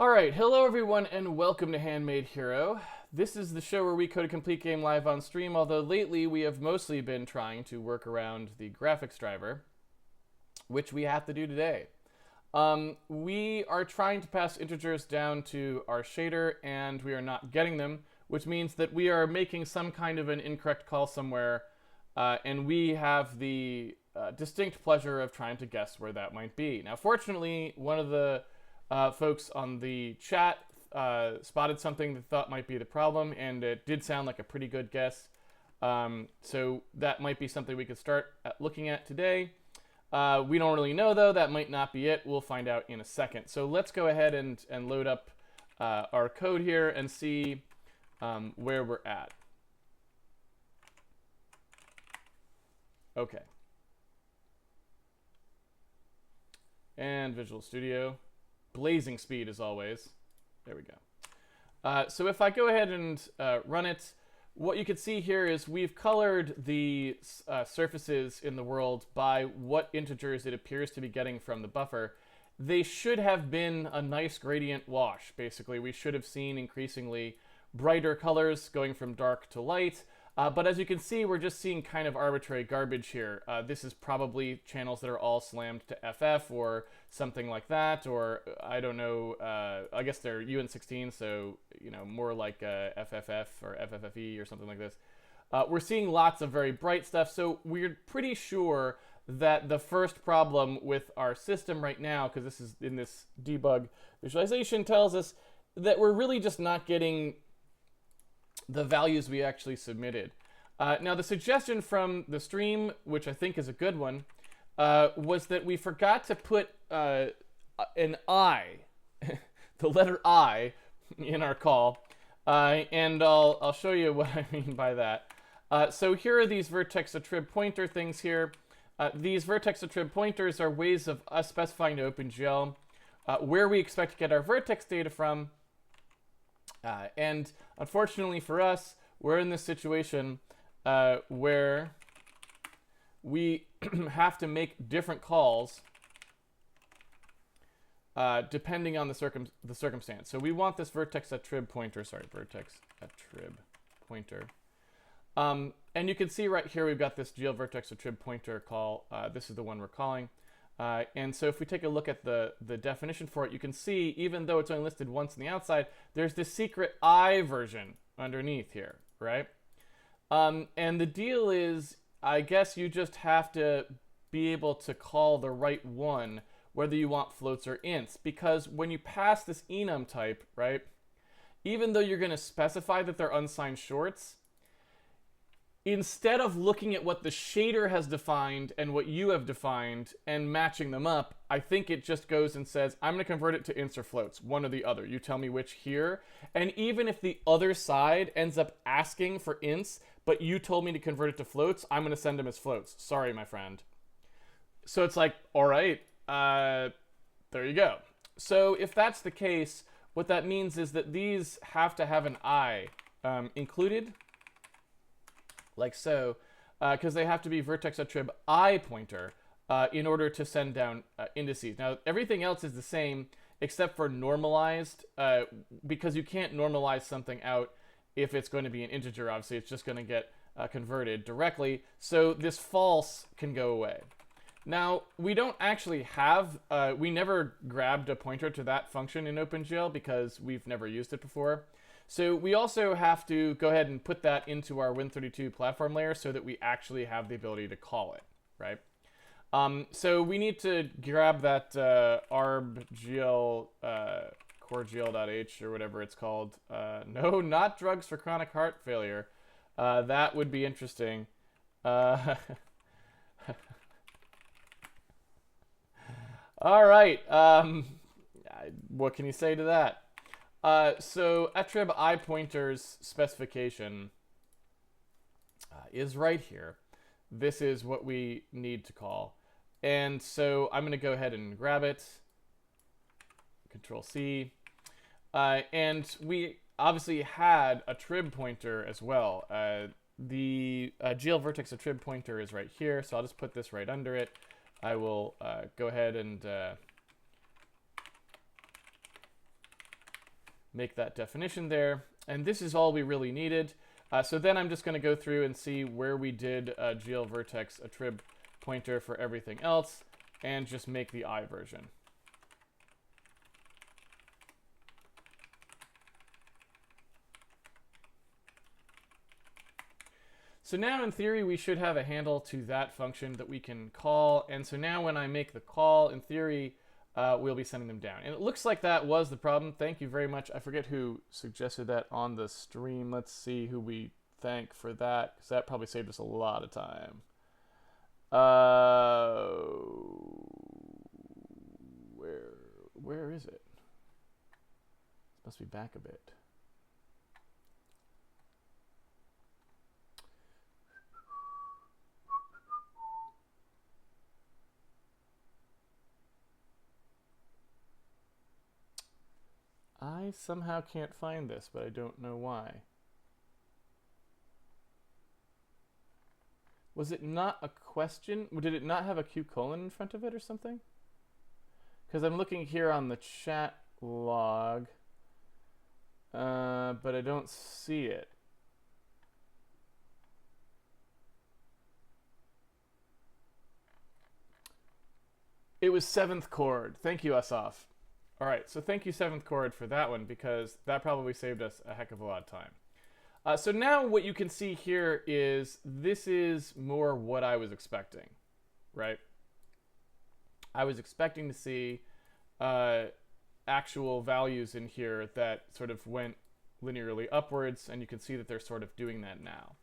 Alright, hello everyone and welcome to Handmade Hero. This is the show where we code a complete game live on stream, although lately we have mostly been trying to work around the graphics driver, which we have to do today. We are trying to pass integers down to our shader and we are not getting them, which means that we are making some kind of an incorrect call somewhere, and we have the distinct pleasure of trying to guess where that might be. Now fortunately, one of the folks on the chat spotted something that thought might be the problem, and it did sound like a pretty good guess. So that might be something we could start looking at today. We don't really know, though. That might not be it. We'll find out in a second. So let's go ahead and load up our code here and see where we're at. Okay. And Visual Studio. Blazing speed as always. There we go. So if I go ahead and run it, what you can see here is we've colored the surfaces in the world by what integers it appears to be getting from the buffer. They should have been a nice gradient wash, basically. We should have seen increasingly brighter colors going from dark to light. But as you can see, we're just seeing kind of arbitrary garbage here. This is probably channels that are all slammed to FF or something like that, or I don't know, I guess they're UN16, so, you know, more like FFF or FFFE or something like this. We're seeing lots of very bright stuff, so we're pretty sure that the first problem with our system right now, because this is in this debug visualization, tells us that we're really just not getting the values we actually submitted. Now the suggestion from the stream, which I think is a good one, was that we forgot to put an I, the letter I, in our call, and I'll show you what I mean by that. So here are these vertex attrib pointer things here. These vertex attrib pointers are ways of us specifying to OpenGL where we expect to get our vertex data from. And unfortunately for us, we're in this situation where we have to make different calls depending on the circumstance. So we want this vertex attrib pointer, vertex attrib pointer. And you can see right here we've got this GL vertex attrib pointer call. This is the one we're calling. And so if we take a look at the definition for it, you can see, even though it's only listed once on the outside, there's this secret I version underneath here, right? And the deal is, I guess you just have to be able to call the right one, whether you want floats or ints, because when you pass this enum type, right, even though you're going to specify that they're unsigned shorts, instead of looking at what the shader has defined and what you have defined and matching them up, I think it just goes and says, I'm going to convert it to ints or floats, one or the other. You tell me which here. And even if the other side ends up asking for ints, but you told me to convert it to floats, I'm going to send them as floats. Sorry, my friend. So it's like, all right, there you go. So if that's the case, what that means is that these have to have an I included, like so, because they have to be vertex attrib I pointer in order to send down indices. Now, everything else is the same except for normalized, because you can't normalize something out if it's going to be an integer. Obviously, it's just going to get converted directly. So this false can go away. Now, we don't actually have, we never grabbed a pointer to that function in OpenGL because we've never used it before. So we also have to go ahead and put that into our Win32 platform layer so that we actually have the ability to call it, right? So we need to grab that arbgl coregl.h or whatever it's called. No, not drugs for chronic heart failure. That would be interesting. All right. What can you say to that? So attrib I pointers specification is right here. This is what we need to call. And so I'm going to go ahead and grab it. Control C. And we obviously had a trib pointer as well. The GL vertex attrib pointer is right here, so I'll just put this right under it. I will go ahead and make that definition there. And this is all we really needed. So then I'm just going to go through and see where we did GL vertex attrib pointer for everything else, and just make the I version. So now in theory we should have a handle to that function that we can call, and so now when I make the call, in theory we'll be sending them down. And it looks like that was the problem. Thank you very much. I forget who suggested that on the stream. Let's see who we thank for that, because that probably saved us a lot of time. Where is it? This must be back a bit. I somehow can't find this, but I don't know why. Was it not a question? Did it not have a Q colon in front of it or something? Because I'm looking here on the chat log, but I don't see it. It was 7th chord. Thank you, Asaf. All right, so thank you, 7th chord, for that one, because that probably saved us a heck of a lot of time. So now what you can see here is this is more what I was expecting, right? I was expecting to see actual values in here that sort of went linearly upwards, and you can see that they're sort of doing that now.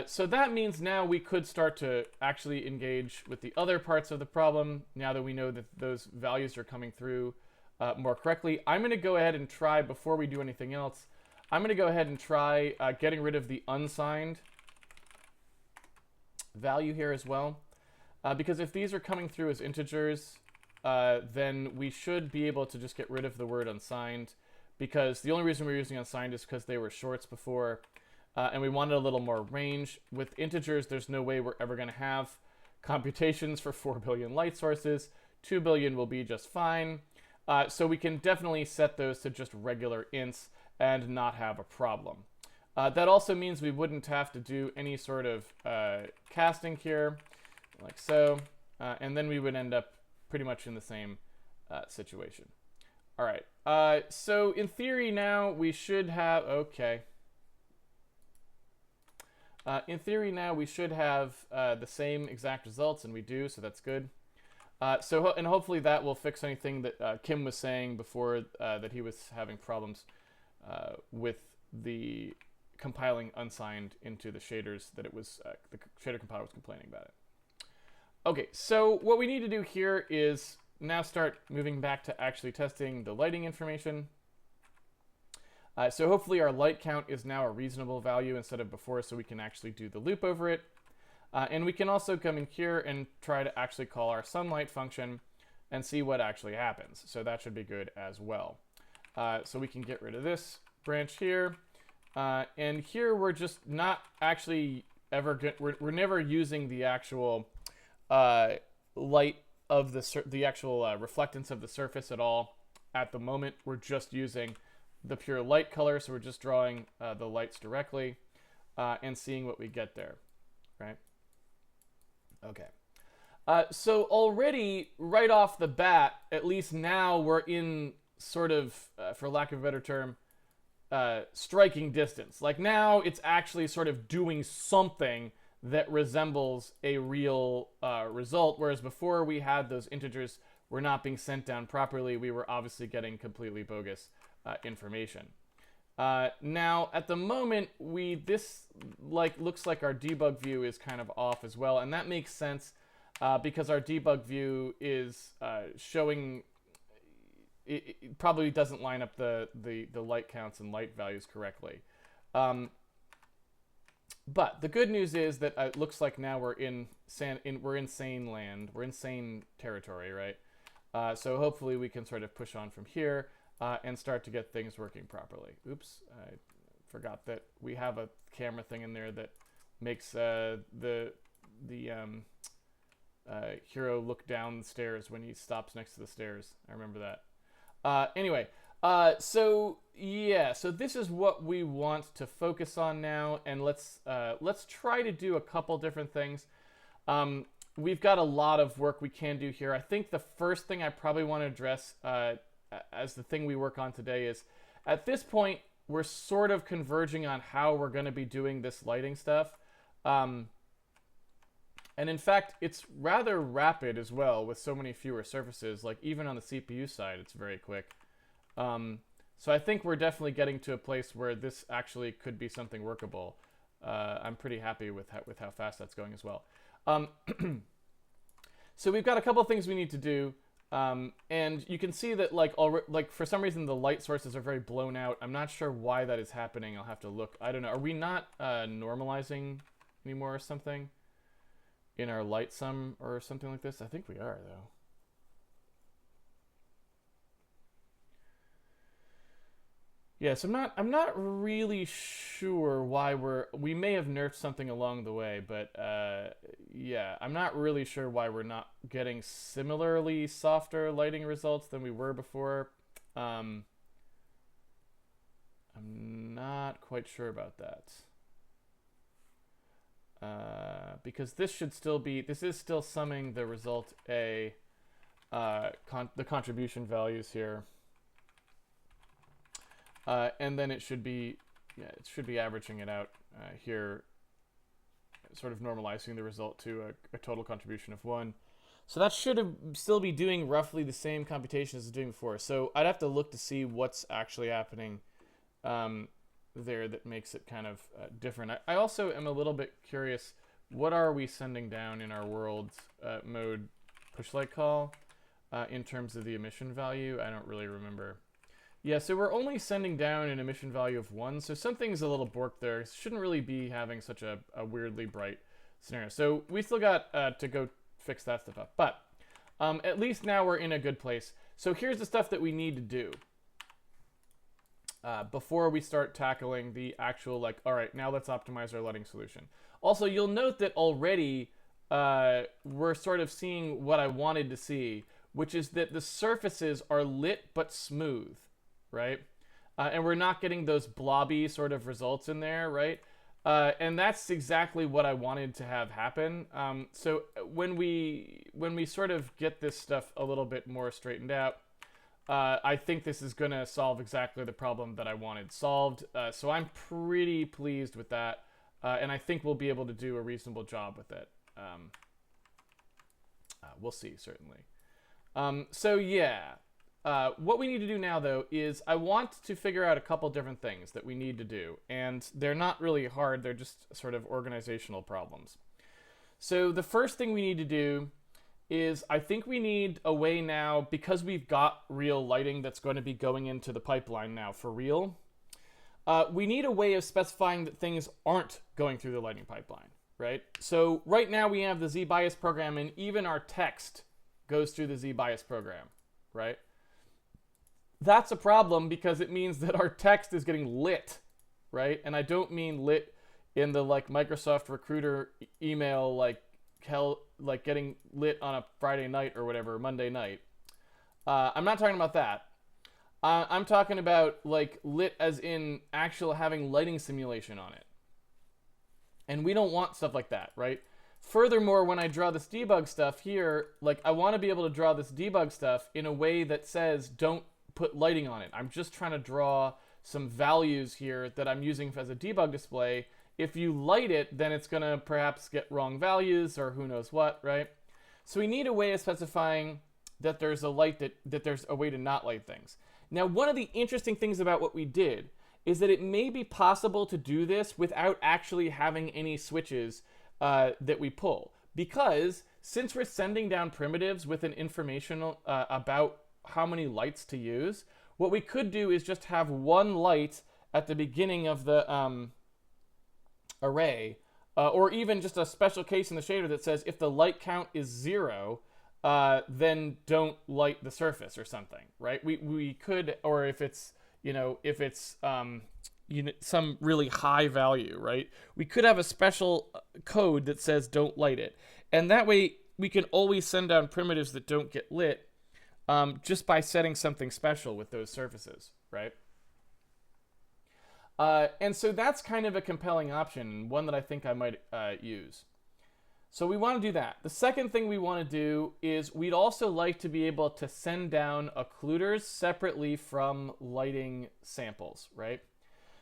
So that means now we could start to actually engage with the other parts of the problem, now that we know that those values are coming through more correctly. I'm going to go ahead and try, before we do anything else, I'm going to go ahead and try getting rid of the unsigned value here as well. Because if these are coming through as integers, then we should be able to just get rid of the word unsigned, because the only reason we're using unsigned is because they were shorts before. And we wanted a little more range. With integers, there's no way we're ever going to have computations for 4 billion light sources. 2 billion will be just fine. So we can definitely set those to just regular ints and not have a problem. That also means we wouldn't have to do any sort of casting here, like so. And then we would end up pretty much in the same situation. All right. So in theory now we should have, okay. In theory now we should have the same exact results, and we do, so that's good. And hopefully that will fix anything that Kim was saying before, that he was having problems with the compiling unsigned into the shaders, that it was the shader compiler was complaining about it. Okay, so what we need to do here is now start moving back to actually testing the lighting information. So hopefully our light count is now a reasonable value instead of before, so we can actually do the loop over it. And we can also come in here and try to actually call our sunlight function and see what actually happens. So that should be good as well. So we can get rid of this branch here. And here we're just not actually ever we're never using the actual light of the actual reflectance of the surface at all at the moment. We're just using the pure light color, so we're just drawing the lights directly and seeing what we get there, right? Okay. So already, right off the bat, at least now we're in sort of, for lack of a better term, striking distance. Like now it's actually sort of doing something that resembles a real result, whereas before we had those integers were not being sent down properly. We were obviously getting completely bogus information. Now at the moment this looks like our debug view is kind of off as well, and that makes sense because our debug view is showing it probably doesn't line up the light counts and light values correctly. But the good news is that it looks like now we're in sane land, we're in sane territory, right? So hopefully we can sort of push on from here and start to get things working properly. Oops, I forgot that we have a camera thing in there that makes the hero look down the stairs when he stops next to the stairs. I remember that. Anyway, So yeah, so this is what we want to focus on now, and let's try to do a couple different things. We've got a lot of work we can do here. I think the first thing I probably want to address as the thing we work on today is, at this point, we're sort of converging on how we're going to be doing this lighting stuff. And in fact, it's rather rapid as well with so many fewer surfaces. Like even on the CPU side, it's very quick. So I think we're definitely getting to a place where this actually could be something workable. I'm pretty happy with how fast that's going as well. So we've got a couple of things we need to do. And you can see that like for some reason the light sources are very blown out. I'm not sure why that is happening. I'll have to look. I don't know. Are we not normalizing anymore or something in our light sum or something like this? I think we are though. Yeah, so I'm not really sure why we may have nerfed something along the way, but yeah, I'm not really sure why we're not getting similarly softer lighting results than we were before. I'm not quite sure about that. Because this is still summing the result A, the contribution values here. And then it should be averaging it out here, sort of normalizing the result to a total contribution of 1. So that should still be doing roughly the same computation as it's doing before. So I'd have to look to see what's actually happening there that makes it kind of different. I also am a little bit curious, what are we sending down in our world mode push light call in terms of the emission value? I don't really remember. Yeah, so we're only sending down an emission value of 1, so something's a little borked there. Shouldn't really be having such a weirdly bright scenario. So we still got to go fix that stuff up. But at least now we're in a good place. So here's the stuff that we need to do before we start tackling the actual, like, all right, now let's optimize our lighting solution. Also, you'll note that already we're sort of seeing what I wanted to see, which is that the surfaces are lit but smooth. Right? And we're not getting those blobby sort of results in there, right? And that's exactly what I wanted to have happen. So when we sort of get this stuff a little bit more straightened out, I think this is going to solve exactly the problem that I wanted solved. So I'm pretty pleased with that. And I think we'll be able to do a reasonable job with it. We'll see, certainly. So yeah. What we need to do now, though, is I want to figure out a couple different things that we need to do. And they're not really hard. They're just sort of organizational problems. So the first thing we need to do is I think we need a way now, because we've got real lighting that's going to be going into the pipeline now for real, we need a way of specifying that things aren't going through the lighting pipeline, right? So right now we have the Z-bias program, and even our text goes through the Z-bias program, right? That's a problem because it means that our text is getting lit, right? And I don't mean lit in the like Microsoft Recruiter email, like hell, like getting lit on a Friday night or whatever, Monday night. I'm not talking about that. I'm talking about like lit as in actual having lighting simulation on it. And we don't want stuff like that, right? Furthermore, when I draw this debug stuff here, like I want to be able to draw this debug stuff in a way that says don't put lighting on it. I'm just trying to draw some values here that I'm using as a debug display. If you light it, then it's going to perhaps get wrong values or who knows what, right? So we need a way of specifying that there's a light that there's a way to not light things. Now, one of the interesting things about what we did is that it may be possible to do this without actually having any switches that we pull. Because since we're sending down primitives with an informational about how many lights to use, what we could do is just have one light at the beginning of the array, or even just a special case in the shader that says if the light count is 0, then don't light the surface or something, right? We could, or if it's some really high value, right? We could have a special code that says don't light it, and that way we can always send down primitives that don't get lit. just by setting something special with those surfaces, right? And so that's kind of a compelling option, and one that I think I might use. So we want to do that. The second thing we want to do is we'd also like to be able to send down occluders separately from lighting samples, right?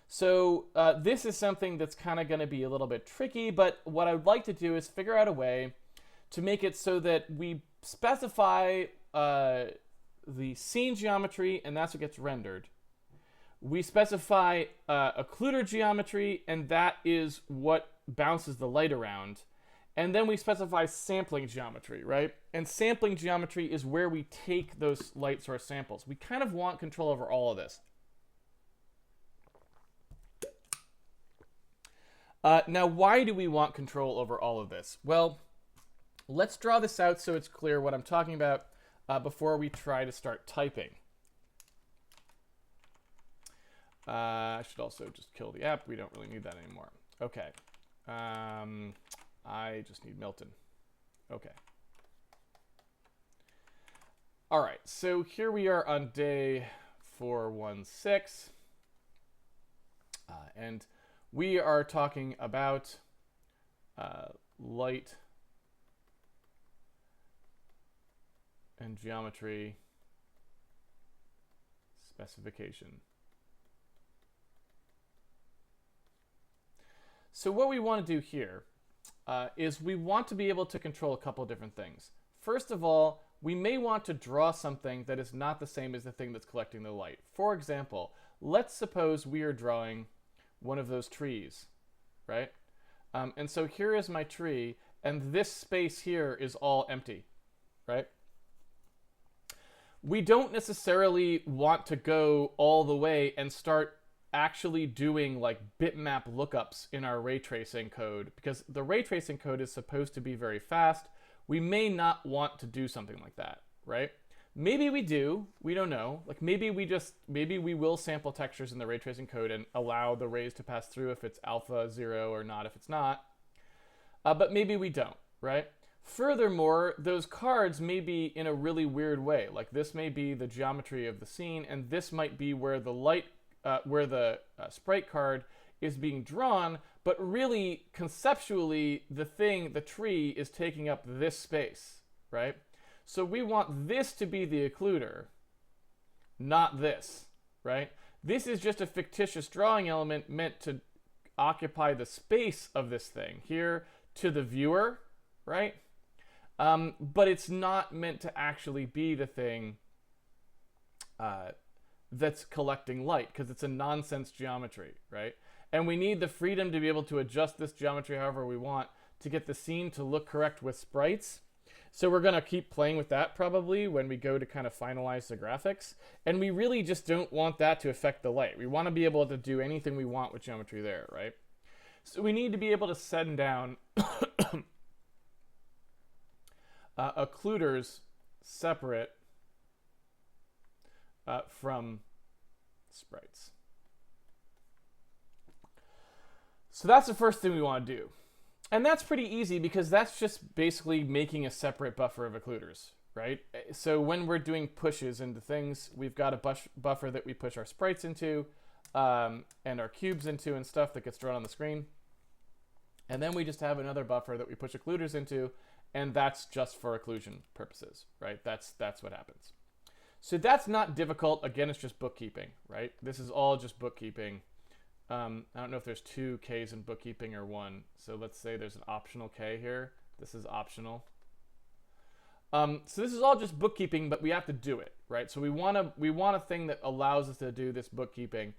So this is something that's kind of going to be a little bit tricky, but what I would like to do is figure out a way to make it so that we specify the scene geometry, and that's what gets rendered. We specify occluder geometry, and that is what bounces the light around. And then we specify sampling geometry, right? And sampling geometry is where we take those light source samples. We kind of want control over all of this. Now, why do we want control over all of this? Well, let's draw this out so it's clear what I'm talking about before we try to start typing. I should also just kill the app. We don't really need that anymore. Okay. I just need Milton. Okay. All right. So here we are on day 416. And we are talking about light and geometry specification. So what we want to do here is we want to be able to control a couple of different things. First of all, we may want to draw something that is not the same as the thing that's collecting the light. For example, let's suppose we are drawing one of those trees, right? And so here is my tree, and this space here is all empty, right? We don't necessarily want to go all the way and start actually doing like bitmap lookups in our ray tracing code, because the ray tracing code is supposed to be very fast. We may not want to do something like that, right? Maybe we do, we don't know. Like maybe we will sample textures in the ray tracing code and allow the rays to pass through if it's alpha 0 or not if it's not. But maybe we don't, right? Furthermore, those cards may be in a really weird way. Like this may be the geometry of the scene, and this might be where the light where the sprite card is being drawn, but really conceptually the tree is taking up this space, right? So we want this to be the occluder, not this, right? This is just a fictitious drawing element meant to occupy the space of this thing here to the viewer, right? But it's not meant to actually be the thing that's collecting light, because it's a nonsense geometry, right? And we need the freedom to be able to adjust this geometry however we want to get the scene to look correct with sprites. So we're going to keep playing with that probably when we go to kind of finalize the graphics. And we really just don't want that to affect the light. We want to be able to do anything we want with geometry there, right? So we need to be able to send down occluders separate from sprites. So that's the first thing we want to do. And that's pretty easy because that's just basically making a separate buffer of occluders, right? So when we're doing pushes into things, we've got a buffer that we push our sprites into and our cubes into and stuff that gets drawn on the screen. And then we just have another buffer that we push occluders into, and that's just for occlusion purposes, right? That's what happens. So that's not difficult. Again, it's just bookkeeping, right? This is all just bookkeeping. I don't know if there's 2 Ks in bookkeeping or 1. So let's say there's an optional K here. This is optional. So this is all just bookkeeping, but we have to do it, right? So we want a thing that allows us to do this bookkeeping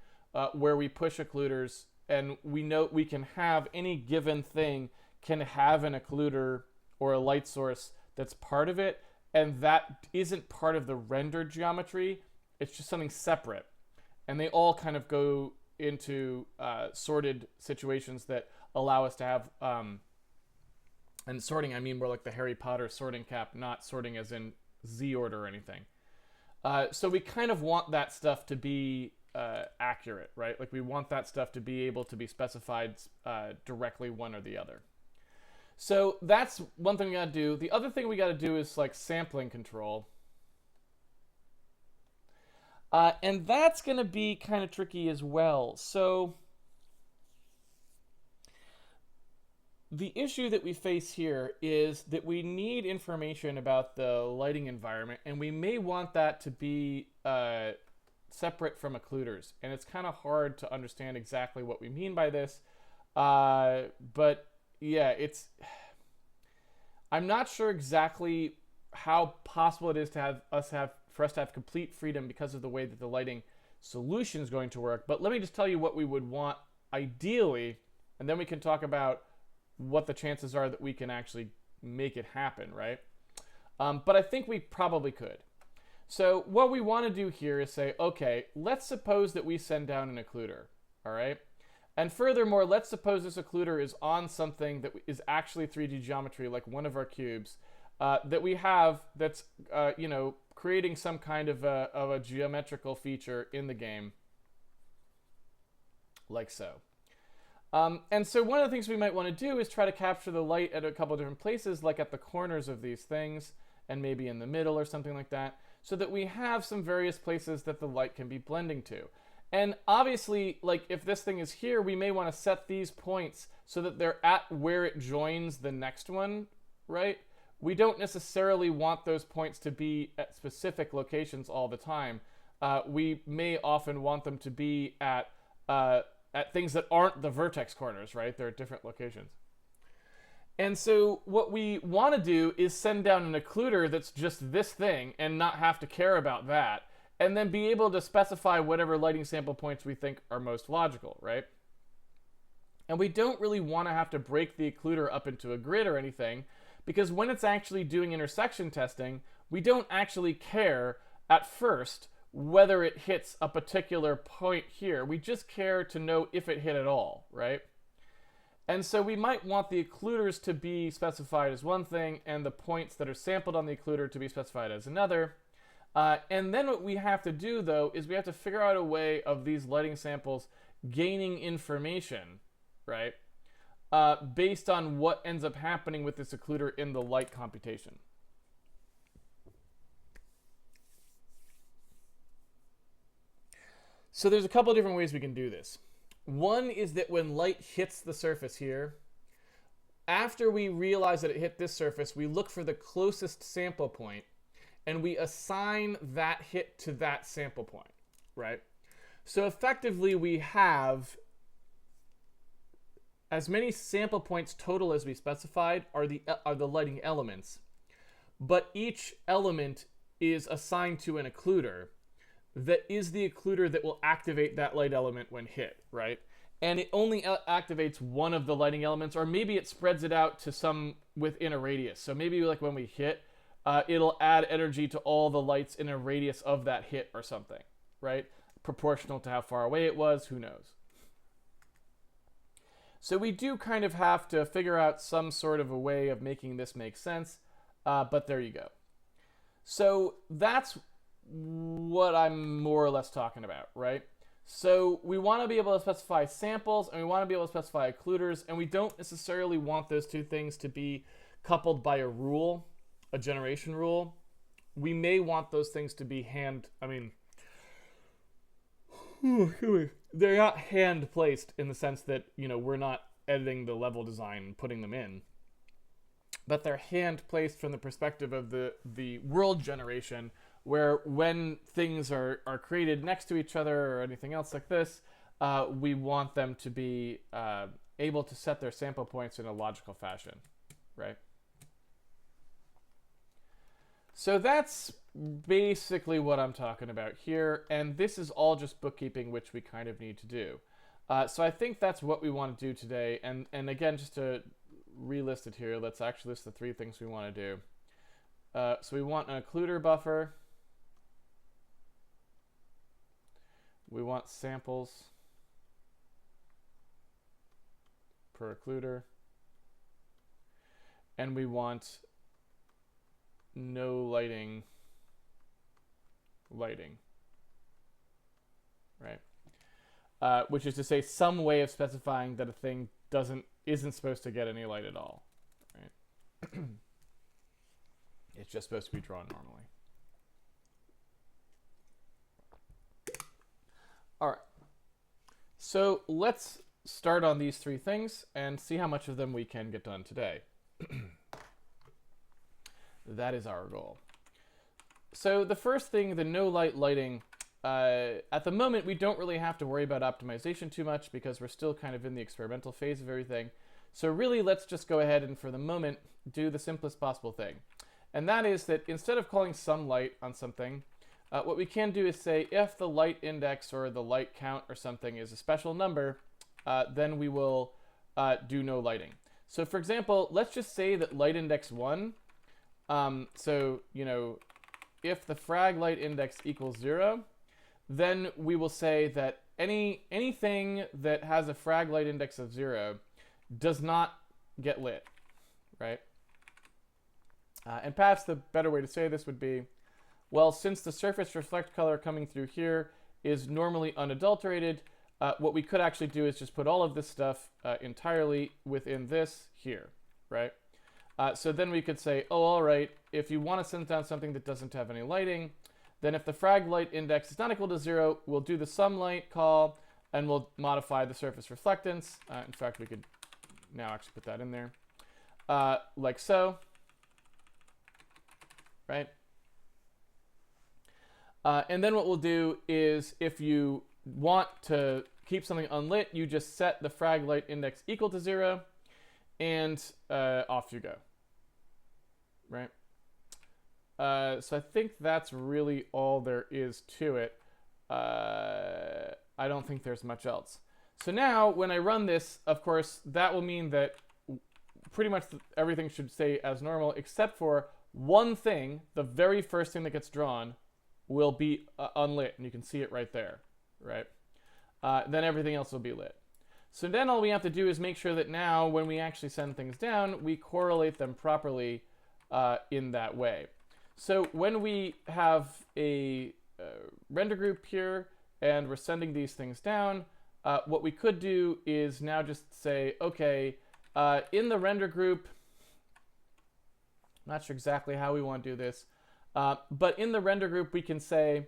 where we push occluders, and we know we can have any given thing can have an occluder or a light source that's part of it, and that isn't part of the rendered geometry. It's just something separate. And they all kind of go into sorted situations that allow us to have, and sorting, I mean more like the Harry Potter sorting cap, not sorting as in Z order or anything. So we kind of want that stuff to be accurate, right? Like we want that stuff to be able to be specified directly one or the other. So that's one thing we got to do. The other thing we got to do is like sampling control. And that's going to be kind of tricky as well. So the issue that we face here is that we need information about the lighting environment, and we may want that to be separate from occluders. And it's kind of hard to understand exactly what we mean by this. But yeah, I'm not sure exactly how possible it is to for us to have complete freedom because of the way that the lighting solution is going to work. But let me just tell you what we would want ideally, and then we can talk about what the chances are that we can actually make it happen, right? But I think we probably could. So what we want to do here is say, okay, let's suppose that we send down an occluder, all right? And furthermore, let's suppose this occluder is on something that is actually 3D geometry, like one of our cubes, that we have that's, creating some kind of a geometrical feature in the game, like so. And so one of the things we might want to do is try to capture the light at a couple different places, like at the corners of these things, and maybe in the middle or something like that, so that we have some various places that the light can be blending to. And obviously, like if this thing is here, we may want to set these points so that they're at where it joins the next one, right? We don't necessarily want those points to be at specific locations all the time. We may often want them to be at things that aren't the vertex corners, right? They're at different locations. And so what we want to do is send down an occluder that's just this thing and not have to care about that, and then be able to specify whatever lighting sample points we think are most logical, right? And we don't really want to have to break the occluder up into a grid or anything, because when it's actually doing intersection testing, we don't actually care at first whether it hits a particular point here. We just care to know if it hit at all, right? And so we might want the occluders to be specified as one thing and the points that are sampled on the occluder to be specified as another. And then what we have to do, though, is we have to figure out a way of these lighting samples gaining information, right? Based on what ends up happening with this occluder in the light computation. So there's a couple of different ways we can do this. One is that when light hits the surface here, after we realize that it hit this surface, we look for the closest sample point and we assign that hit to that sample point, right? So effectively we have as many sample points total as we specified are the lighting elements, but each element is assigned to an occluder that is the occluder that will activate that light element when hit, right? And it only activates one of the lighting elements, or maybe it spreads it out to some within a radius. So maybe like when we hit, it'll add energy to all the lights in a radius of that hit or something, right? Proportional to how far away it was, who knows? So we do kind of have to figure out some sort of a way of making this make sense, but there you go. So that's what I'm more or less talking about, right? So we want to be able to specify samples, and we want to be able to specify occluders, and we don't necessarily want those two things to be coupled by a rule, a generation rule. We may want those things to be they're not hand placed in the sense that, we're not editing the level design and putting them in, but they're hand placed from the perspective of the world generation, where when things are created next to each other or anything else like this, we want them to be able to set their sample points in a logical fashion, right? So that's basically what I'm talking about here, and this is all just bookkeeping, which we kind of need to do. So I think that's what we want to do today, and again, just to relist it here, let's actually list the three things we want to do. So we want an occluder buffer, we want samples per occluder, and we want no lighting, right? Which is to say some way of specifying that a thing isn't supposed to get any light at all, right? It's just supposed to be drawn normally. All right. So let's start on these three things and see how much of them we can get done today. That is our goal. So the first thing, the no light lighting, at the moment we don't really have to worry about optimization too much because we're still kind of in the experimental phase of everything. So really let's just go ahead and for the moment do the simplest possible thing. And that is that instead of calling some light on something, what we can do is say if the light index or the light count or something is a special number, then we will do no lighting. So for example, let's just say that light index 1, so, you know, if the frag light index equals 0, then we will say that anything that has a frag light index of 0 does not get lit, right? And perhaps the better way to say this would be, well, since the surface reflect color coming through here is normally unadulterated, what we could actually do is just put all of this stuff entirely within this here, right? So then we could say, oh, all right, if you want to send down something that doesn't have any lighting, then if the frag light index is not equal to 0, we'll do the sum light call, and we'll modify the surface reflectance. In fact, we could now actually put that in there, like so, right? And then what we'll do is if you want to keep something unlit, you just set the frag light index equal to 0, and off you go, right? So I think that's really all there is to it. I don't think there's much else. So now when I run this, of course, that will mean that pretty much everything should stay as normal, except for one thing, the very first thing that gets drawn will be unlit, and you can see it right there, right? Then everything else will be lit. So then all we have to do is make sure that now when we actually send things down, we correlate them properly in that way. So when we have a render group here and we're sending these things down, what we could do is now just say, okay, in the render group, I'm not sure exactly how we want to do this, but in the render group we can say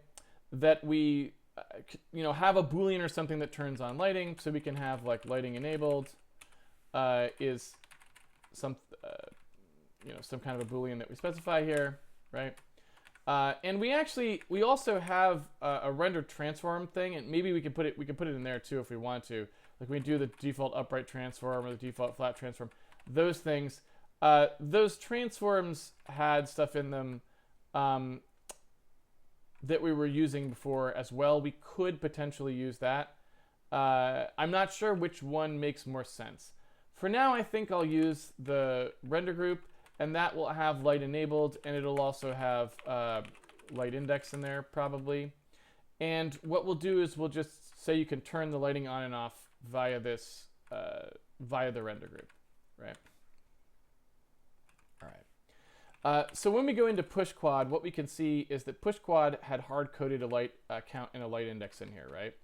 that we have a Boolean or something that turns on lighting, so we can have like lighting enabled is some kind of a Boolean that we specify here, right? And we also have a render transform thing, and maybe we could put it in there too if we want to. Like we do the default upright transform or the default flat transform. Those things, those transforms had stuff in them that we were using before as well. We could potentially use that. I'm not sure which one makes more sense. For now, I think I'll use the render group, and that will have light enabled, and it'll also have light index in there probably. And what we'll do is we'll just say you can turn the lighting on and off via this, via the render group, right? All right. So when we go into push quad, what we can see is that push quad had hard-coded a light count and a light index in here, right?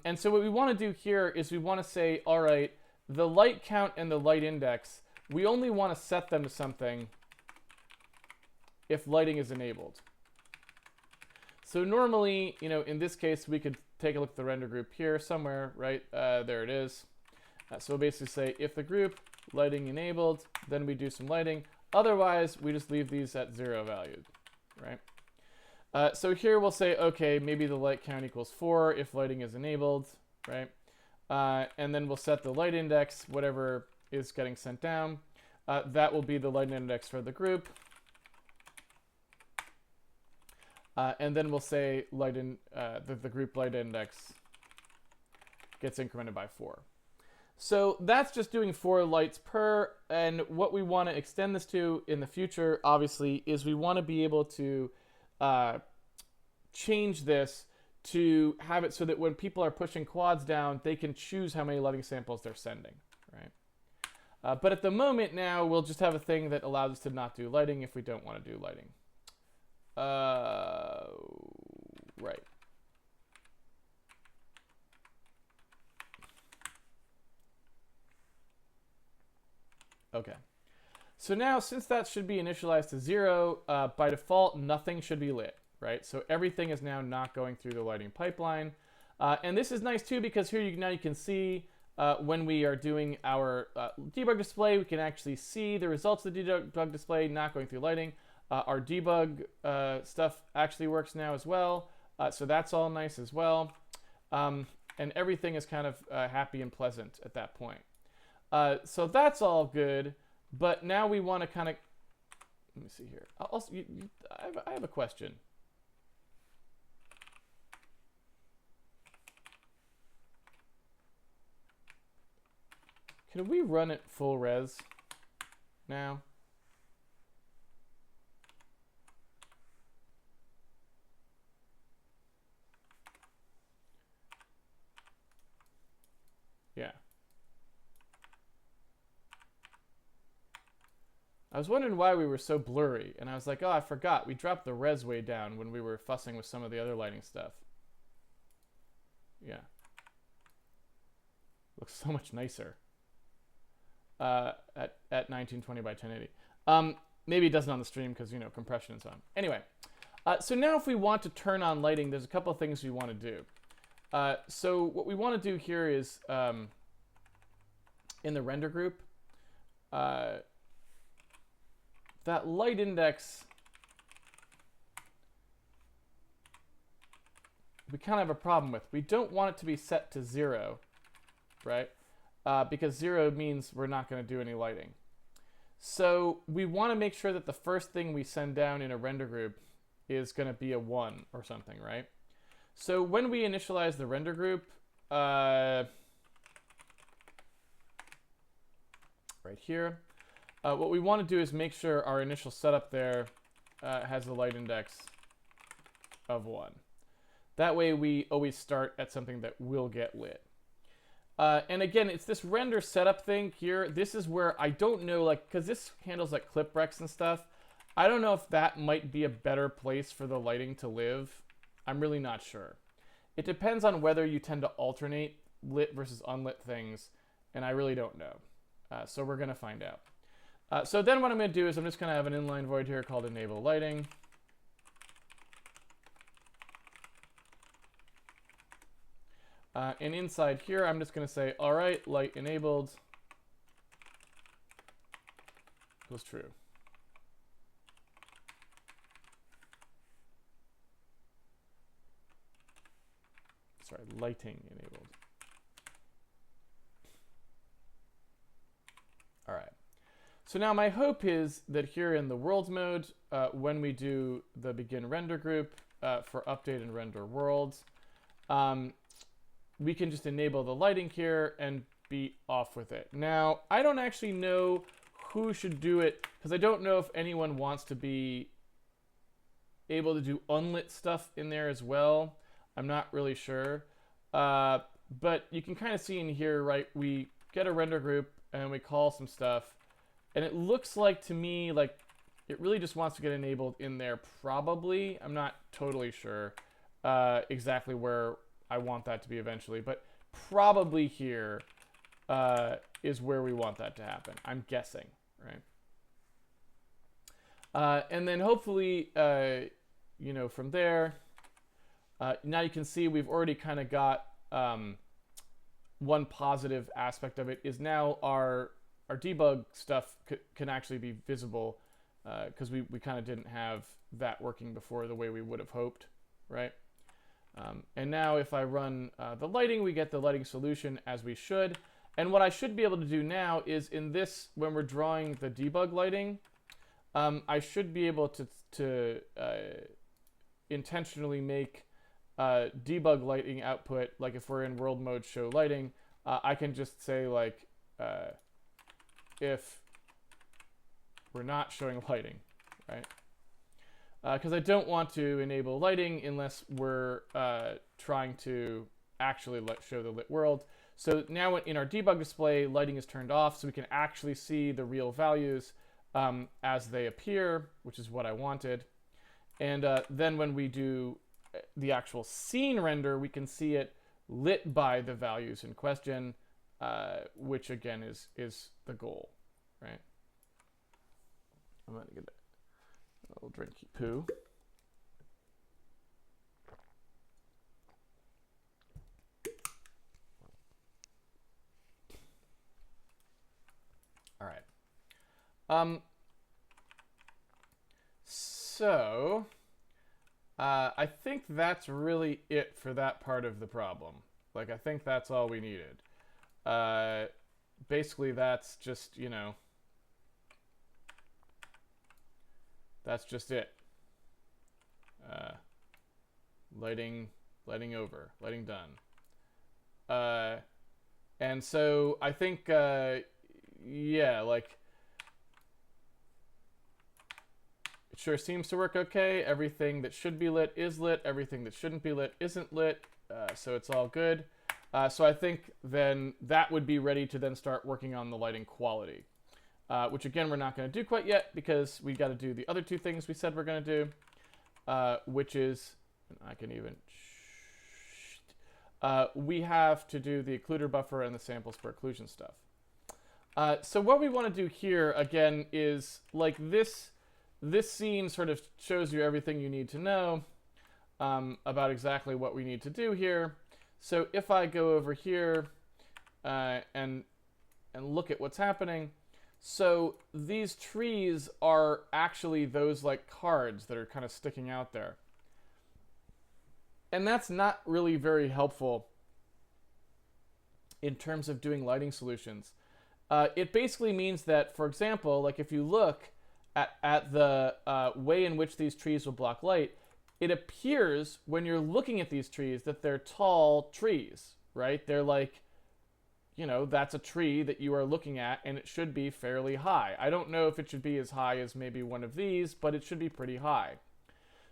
And so what we want to do here is we want to say, all right, the light count and the light index, we only want to set them to something if lighting is enabled. So normally, in this case, we could take a look at the render group here somewhere, right? There it is. So we'll basically say if the group lighting enabled, then we do some lighting. Otherwise, we just leave these at 0 valued, right? So here we'll say, okay, maybe the light count equals 4 if lighting is enabled, right? And then we'll set the light index, whatever is getting sent down. That will be the light index for the group. And then we'll say the group light index gets incremented by 4. So that's just doing 4 lights per, and what we want to extend this to in the future, obviously, is we want to be able to change this to have it so that when people are pushing quads down, they can choose how many lighting samples they're sending, right? But at the moment now, we'll just have a thing that allows us to not do lighting if we don't want to do lighting. Right. Okay. So now, since that should be initialized to 0, by default, nothing should be lit, right? So everything is now not going through the lighting pipeline. And this is nice too because here now you can see when we are doing our debug display, we can actually see the results of the debug display not going through lighting. Our debug stuff actually works now as well, so that's all nice as well. And everything is kind of happy and pleasant at that point. So that's all good, but now we want to kind of, let me see here. Also, I have a question. Can we run it full res now? Yeah. I was wondering why we were so blurry, and I was like, oh, I forgot. We dropped the res way down when we were fussing with some of the other lighting stuff. Yeah. Looks so much nicer. At 1920 by 1080. Maybe it doesn't on the stream because, you know, compression is on. Anyway, so now if we want to turn on lighting, there's a couple of things we want to do. So what we want to do here is in the render group, that light index, we kind of have a problem with. We don't want it to be set to 0, right? Because 0 means we're not going to do any lighting. So we want to make sure that the first thing we send down in a render group is going to be a 1 or something, right? So when we initialize the render group, right here, what we want to do is make sure our initial setup there has a light index of 1. That way we always start at something that will get lit. And again, it's this render setup thing here. This is where I don't know, like, because this handles like clip recs and stuff. I don't know if that might be a better place for the lighting to live. I'm really not sure. It depends on whether you tend to alternate lit versus unlit things, and I really don't know. So we're going to find out. So then what I'm going to do is I'm just going to have an inline void here called enable lighting. And inside here, I'm just going to say, all right, light enabled was true. Sorry, lighting enabled. All right. So now my hope is that here in the worlds mode, when we do the begin render group for update and render worlds, we can just enable the lighting here and be off with it. Now, I don't actually know who should do it, because I don't know if anyone wants to be able to do unlit stuff in there as well. I'm not really sure. But you can kind of see in here, right, we get a render group and we call some stuff. And it looks like to me like it really just wants to get enabled in there probably. I'm not totally sure exactly where I want that to be eventually, but probably here is where we want that to happen. I'm guessing, right? And then hopefully, you know, from there, now you can see we've already kind of got one positive aspect of it is now our debug stuff can actually be visible because we kind of didn't have that working before the way we would have hoped, right? And now if I run the lighting, we get the lighting solution as we should. And what I should be able to do now is in this, when we're drawing the debug lighting, I should be able to intentionally make debug lighting output, like if we're in world mode show lighting, I can just say like, if we're not showing lighting, right? Because I don't want to enable lighting unless we're trying to actually show the lit world. So now in our debug display, lighting is turned off so we can actually see the real values as they appear, which is what I wanted. And then when we do the actual scene render, we can see it lit by the values in question, which again is the goal, right? I'm going to get a little drinky poo. Um, so, I think that's really it for that part of the problem. Like, I think that's all we needed. Basically, that's just, you know, that's just it. Lighting over, lighting done. And so I think, yeah, like, it sure seems to work okay. Everything that should be lit is lit. Everything that shouldn't be lit isn't lit. So it's all good. So I think then that would be ready to then start working on the lighting quality, which again, we're not going to do quite yet because we got to do the other two things we said we're going to do, which is, I can even, we have to do the occluder buffer and the samples per occlusion stuff. So what we want to do here again is like this scene sort of shows you everything you need to know about exactly what we need to do here. So if I go over here and look at what's happening, so these trees are actually those like cards that are kind of sticking out there. And that's not really very helpful in terms of doing lighting solutions. It basically means that, for example, like if you look at the way in which these trees will block light, it appears when you're looking at these trees that they're tall trees, right? They're like, you know, that's a tree that you are looking at and it should be fairly high. I don't know if it should be as high as maybe one of these, but it should be pretty high.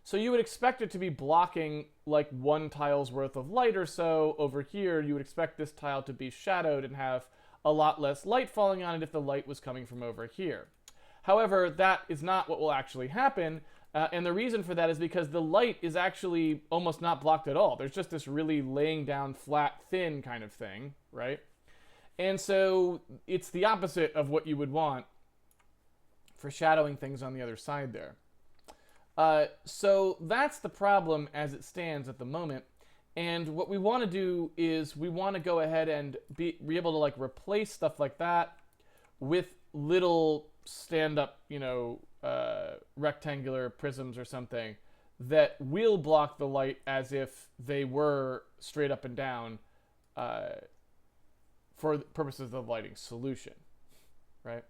So you would expect it to be blocking like one tile's worth of light or so. Over here, you would expect this tile to be shadowed and have a lot less light falling on it if the light was coming from over here. However, that is not what will actually happen. And the reason for that is because the light is actually almost not blocked at all. There's just this really laying down flat, thin kind of thing, right? And so it's the opposite of what you would want for shadowing things on the other side there. So that's the problem as it stands at the moment. And what we want to do is we want to go ahead and be able to like replace stuff like that with little stand-up, you know, rectangular prisms or something that will block the light as if they were straight up and down for the purposes of the lighting solution, right?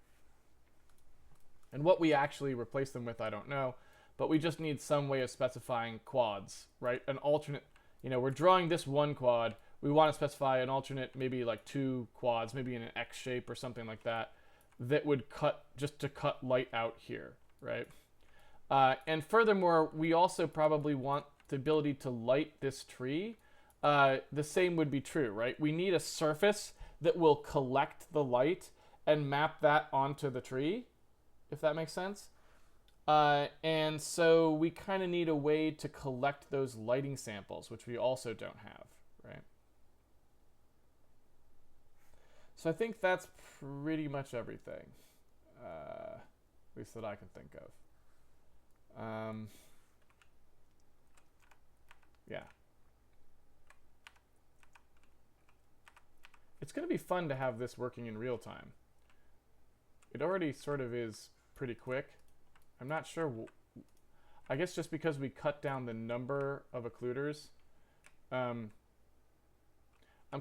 And what we actually replace them with, I don't know, but we just need some way of specifying quads, right? An alternate, you know, we're drawing this one quad, we want to specify an alternate, maybe like two quads, maybe in an X shape or something like that, that would cut, just to cut light out here, right? And furthermore, we also probably want the ability to light this tree. The same would be true, right? We need a surface that will collect the light and map that onto the tree, if that makes sense. And so we kind of need a way to collect those lighting samples, which we also don't have, right? So I think that's pretty much everything, at least that I can think of. Yeah. It's going to be fun to have this working in real time. It already sort of is pretty quick. I'm not sure. I guess just because we cut down the number of occluders. I'm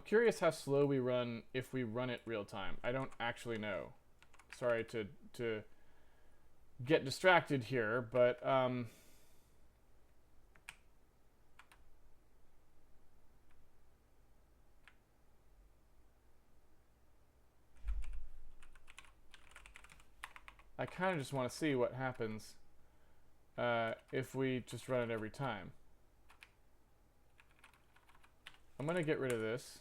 curious how slow we run if we run it real time. I don't actually know. Sorry to get distracted here, but I kind of just want to see what happens if we just run it every time. I'm going to get rid of this.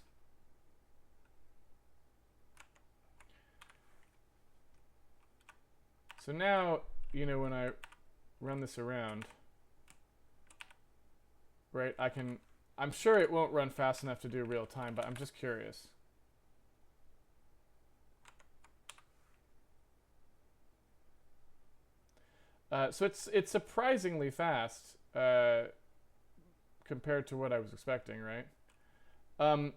So now, you know, when I run this around, right, I'm sure it won't run fast enough to do real time, but I'm just curious. So it's surprisingly fast compared to what I was expecting, right? And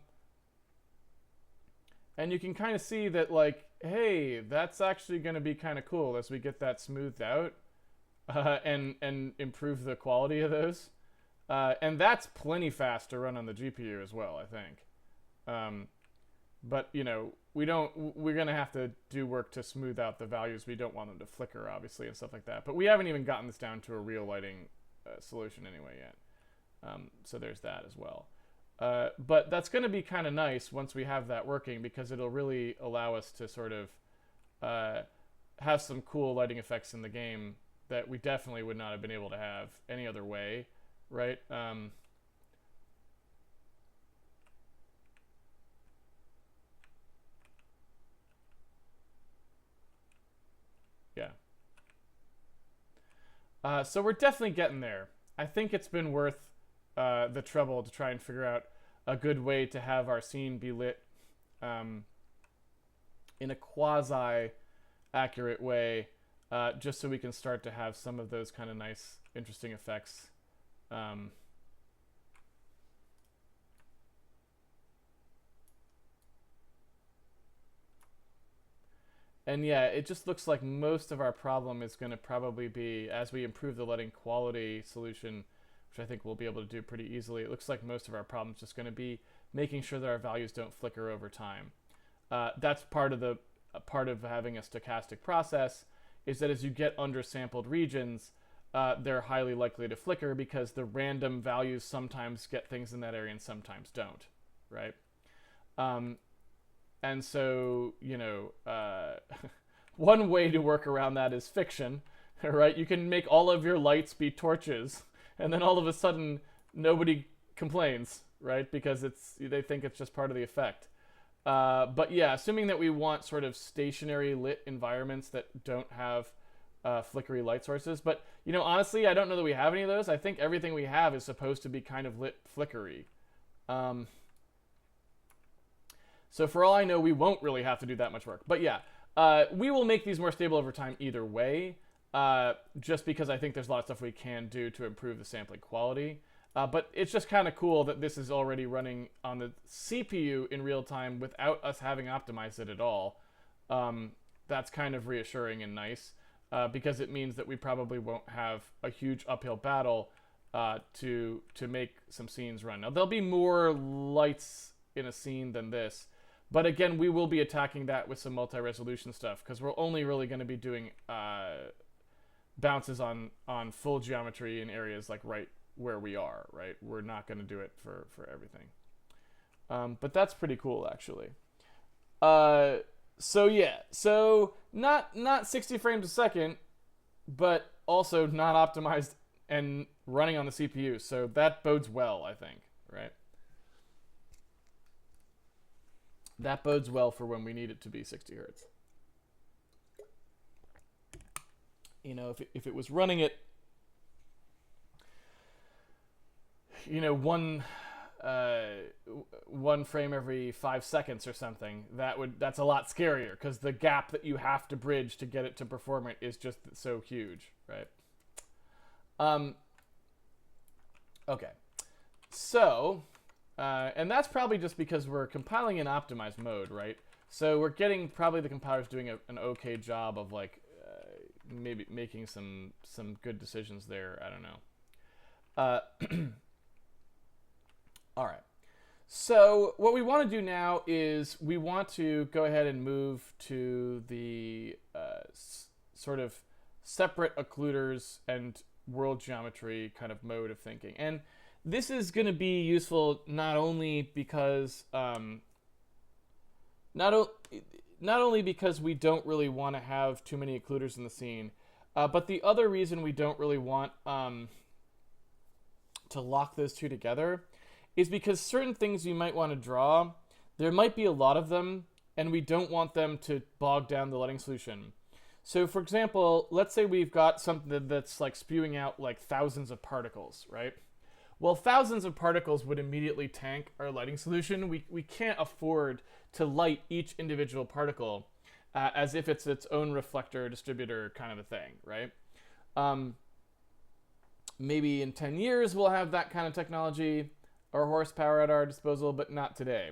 you can kind of see that, like, hey, that's actually going to be kind of cool as we get that smoothed out and improve the quality of those. And that's plenty fast to run on the GPU as well, I think. But we're going to have to do work to smooth out the values. We don't want them to flicker, obviously, and stuff like that. But we haven't even gotten this down to a real lighting solution anyway yet. So there's that as well. But that's going to be kind of nice once we have that working, because it'll really allow us to sort of have some cool lighting effects in the game that we definitely would not have been able to have any other way, right? Yeah. So we're definitely getting there. I think it's been worth the trouble to try and figure out a good way to have our scene be lit in a quasi-accurate way, just so we can start to have some of those kind of nice, interesting effects. And yeah, it just looks like most of our problem is going to probably be, as we improve the lighting quality solution, which I think we'll be able to do pretty easily, it looks like most of our problem is just going to be making sure that our values don't flicker over time. That's part of having a stochastic process, is that as you get undersampled regions, they're highly likely to flicker because the random values sometimes get things in that area and sometimes don't, right? And so, one way to work around that is fiction, right? You can make all of your lights be torches, and then all of a sudden nobody complains, right? Because they think it's just part of the effect. But yeah, assuming that we want sort of stationary lit environments that don't have flickery light sources. But, honestly, I don't know that we have any of those. I think everything we have is supposed to be kind of lit flickery. So for all I know, we won't really have to do that much work. But yeah, we will make these more stable over time either way, just because I think there's a lot of stuff we can do to improve the sampling quality. But it's just kind of cool that this is already running on the CPU in real time without us having optimized it at all. That's kind of reassuring and nice, because it means that we probably won't have a huge uphill battle to make some scenes run. Now, there'll be more lights in a scene than this, but again, we will be attacking that with some multi-resolution stuff, because we're only really going to be doing bounces on full geometry in areas like right where we are, right? We're not going to do it for everything. But that's pretty cool, actually. So yeah, so not 60 frames a second, but also not optimized and running on the CPU. So that bodes well, I think, right? That bodes well for when we need it to be 60 hertz. If it was running at, one frame every 5 seconds or something, that's a lot scarier, because the gap that you have to bridge to get it to perform it is just so huge, right? Okay, so and that's probably just because we're compiling in optimized mode, right? So we're getting, probably the compiler's doing an okay job of maybe making some good decisions there. I don't know. All right. So what we want to do now is we want to go ahead and move to the sort of separate occluders and world geometry kind of mode of thinking. And this is going to be useful not only because not only because we don't really want to have too many occluders in the scene, but the other reason we don't really want to lock those two together is because certain things you might want to draw, there might be a lot of them, and we don't want them to bog down the lighting solution. So for example, let's say we've got something that's spewing out thousands of particles, right? Well, thousands of particles would immediately tank our lighting solution. We can't afford to light each individual particle as if it's its own reflector distributor kind of a thing, right? Maybe in 10 years we'll have that kind of technology or horsepower at our disposal, but not today.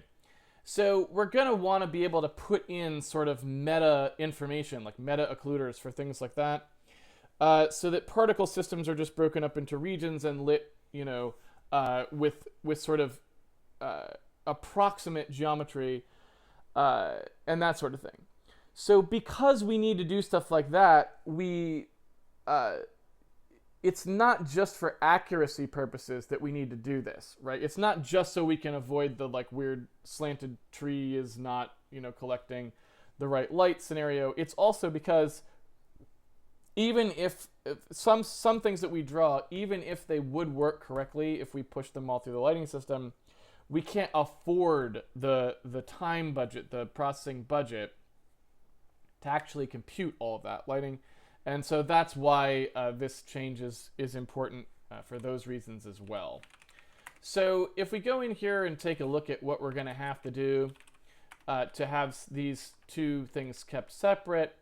So we're going to want to be able to put in sort of meta information, like meta occluders for things like that, so that particle systems are just broken up into regions and lit, with sort of approximate geometry and that sort of thing. So because we need to do stuff like that, it's not just for accuracy purposes that we need to do this, right? It's not just so we can avoid the like weird slanted tree is not, collecting the right light scenario. It's also because even if some things that we draw, even if they would work correctly if we push them all through the lighting system, we can't afford the time budget, the processing budget to actually compute all of that lighting. And so that's why this change is important for those reasons as well. So if we go in here and take a look at what we're going to have to do to have these two things kept separate,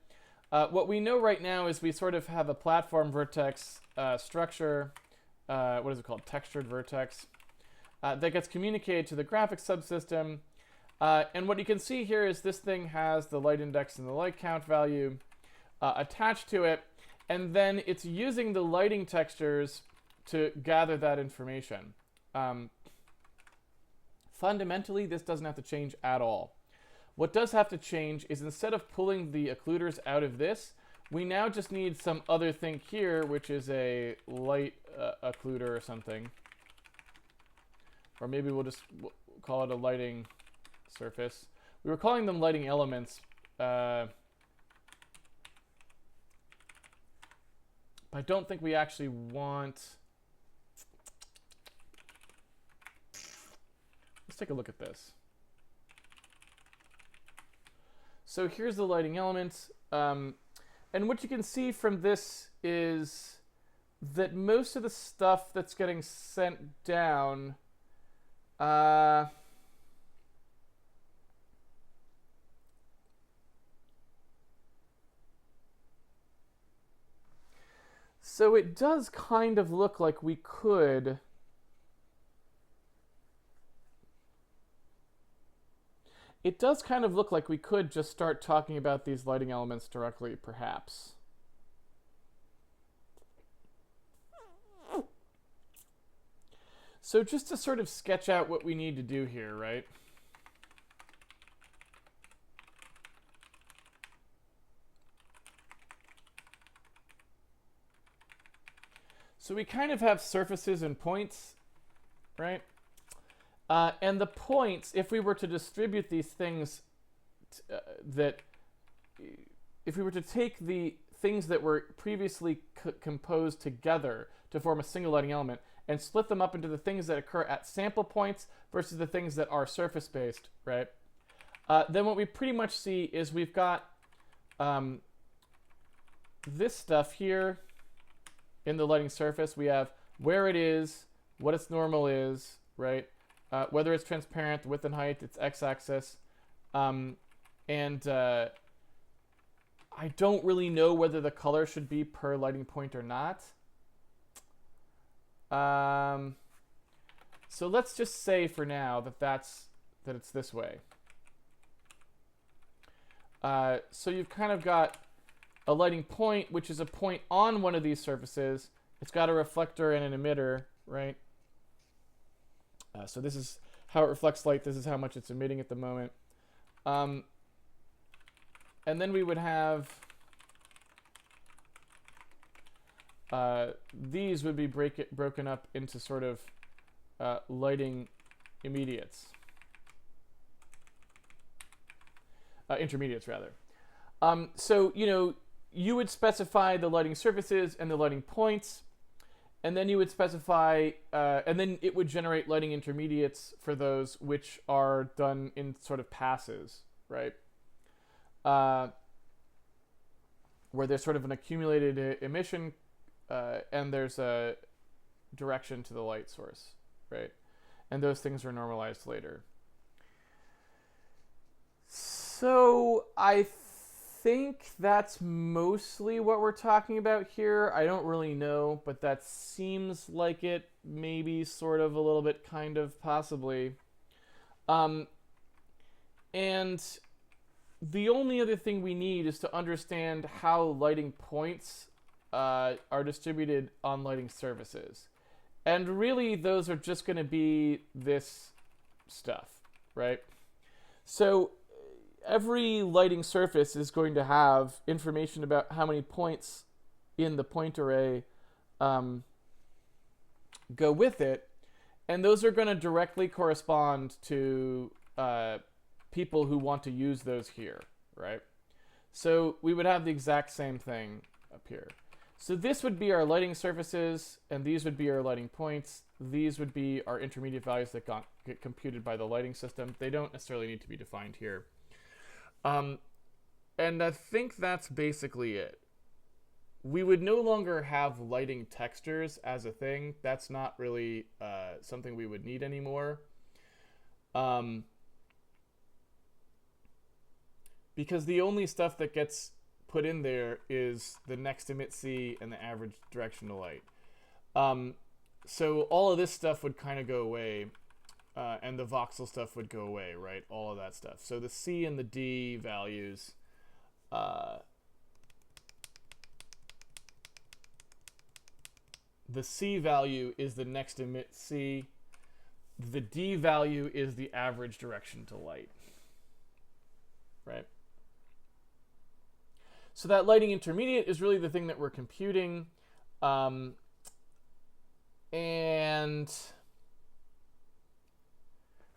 what we know right now is we sort of have a platform vertex structure, what is it called, textured vertex, that gets communicated to the graphics subsystem. And what you can see here is this thing has the light index and the light count value attached to it, and then it's using the lighting textures to gather that information. Fundamentally, this doesn't have to change at all. What does have to change is instead of pulling the occluders out of this, we now just need some other thing here, which is a light occluder or something. Or maybe we'll just call it a lighting surface. We were calling them lighting elements. I don't think we actually want... Let's take a look at this. So here's the lighting elements. And what you can see from this is that most of the stuff that's getting sent down... So it does kind of look like we could... It does kind of look like we could just start talking about these lighting elements directly, perhaps. So just to sort of sketch out what we need to do here, right? So we kind of have surfaces and points, right? And the points, if we were to distribute these things, if we were to take the things that were previously composed together to form a single lighting element and split them up into the things that occur at sample points versus the things that are surface-based, right? Then what we pretty much see is we've got this stuff here in the lighting surface. We have where it is, what its normal is, right? Whether it's transparent, width and height, its x-axis. I don't really know whether the color should be per lighting point or not. So let's just say for now that it's this way. So you've kind of got a lighting point, which is a point on one of these surfaces. It's got a reflector and an emitter, right? So this is how it reflects light. This is how much it's emitting at the moment. And then we would have these would be broken up into sort of lighting intermediates rather. So, you would specify the lighting surfaces and the lighting points, and then you would specify, and then it would generate lighting intermediates for those, which are done in sort of passes, right? Where there's sort of an accumulated emission, and there's a direction to the light source, right? And those things are normalized later. So I think that's mostly what we're talking about here. I don't really know, but that seems like it, maybe, sort of, a little bit, kind of, possibly. And the only other thing we need is to understand how lighting points are distributed on lighting surfaces. And really, those are just going to be this stuff, right? So every lighting surface is going to have information about how many points in the point array go with it. And those are going to directly correspond to people who want to use those here, right? So we would have the exact same thing up here. So this would be our lighting surfaces, and these would be our lighting points. These would be our intermediate values that get computed by the lighting system. They don't necessarily need to be defined here. And I think that's basically it. We would no longer have lighting textures as a thing. That's not really something we would need anymore. Because the only stuff that gets put in there is the next emit C and the average directional light. So all of this stuff would kind of go away, and the voxel stuff would go away, right? All of that stuff. So the C and the D values, the C value is the next emit C. The D value is the average direction to light, right? So that lighting intermediate is really the thing that we're computing. And,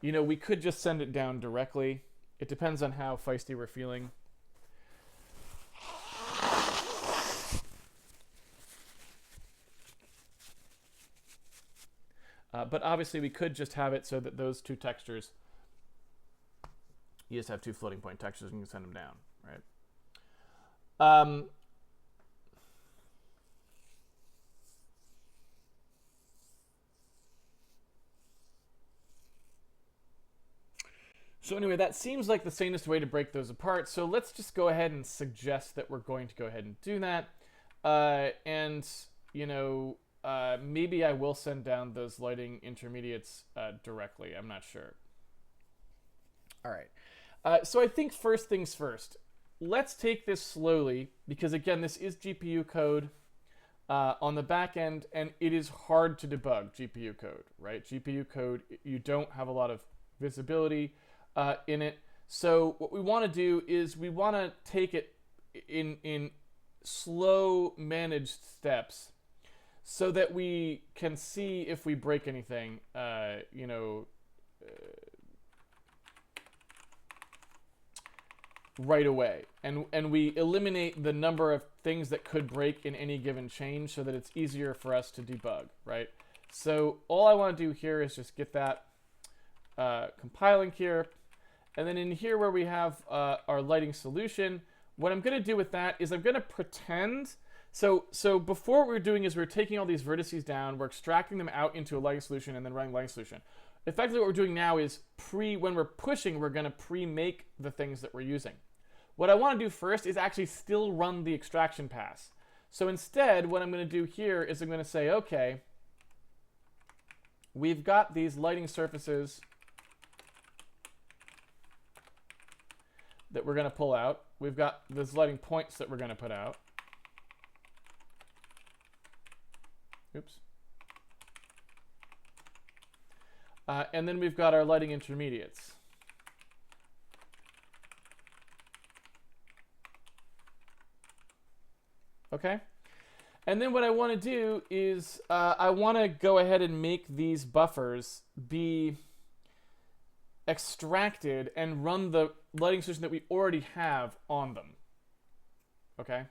you know, we could just send it down directly. It depends on how feisty we're feeling. But obviously we could just have it so that those two textures, you just have two floating point textures and you can send them down, right? So anyway, that seems like the sanest way to break those apart. So let's just go ahead and suggest that we're going to go ahead and do that. And, you know, maybe I will send down those lighting intermediates directly. I'm not sure. All right. So I think first things first. Let's take this slowly because, again, this is GPU code on the back end, and it is hard to debug GPU code, right? GPU code, you don't have a lot of visibility in it. So what we want to do is we want to take it in slow managed steps so that we can see if we break anything, you know, right away. And we eliminate the number of things that could break in any given change so that it's easier for us to debug, right? So all I want to do here is just get that compiling here. And then in here where we have our lighting solution, what I'm going to do with that is I'm going to pretend. So before what we're doing is we're taking all these vertices down, we're extracting them out into a lighting solution and then running lighting solution. Effectively what we're doing now is when we're pushing, we're going to pre-make the things that we're using. What I want to do first is actually still run the extraction pass. So instead, what I'm going to do here is I'm going to say, okay, we've got these lighting surfaces that we're going to pull out. We've got these lighting points that we're going to put out. Oops. And then we've got our lighting intermediates. Okay. And then what I want to do is I want to go ahead and make these buffers be extracted and run the lighting solution that we already have on them. Okay.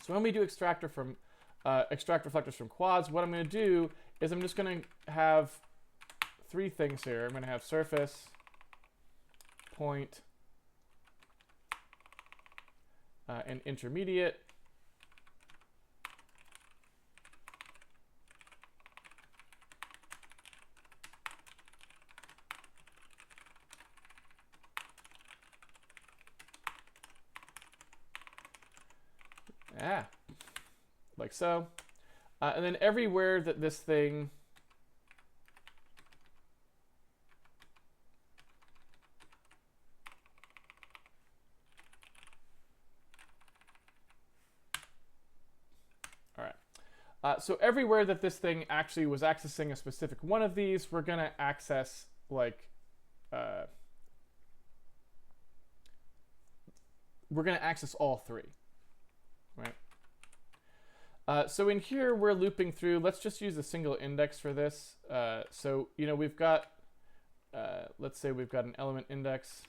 So when we do extract reflectors from quads, what I'm going to do is I'm just going to have three things here. I'm going to have surface, point, and intermediate. Like so. And then everywhere that this thing So everywhere that this thing actually was accessing a specific one of these, we're going to access like we're going to access all three, right? So in here, we're looping through. Let's just use a single index for this. So, you know, we've got, let's say we've got an element index.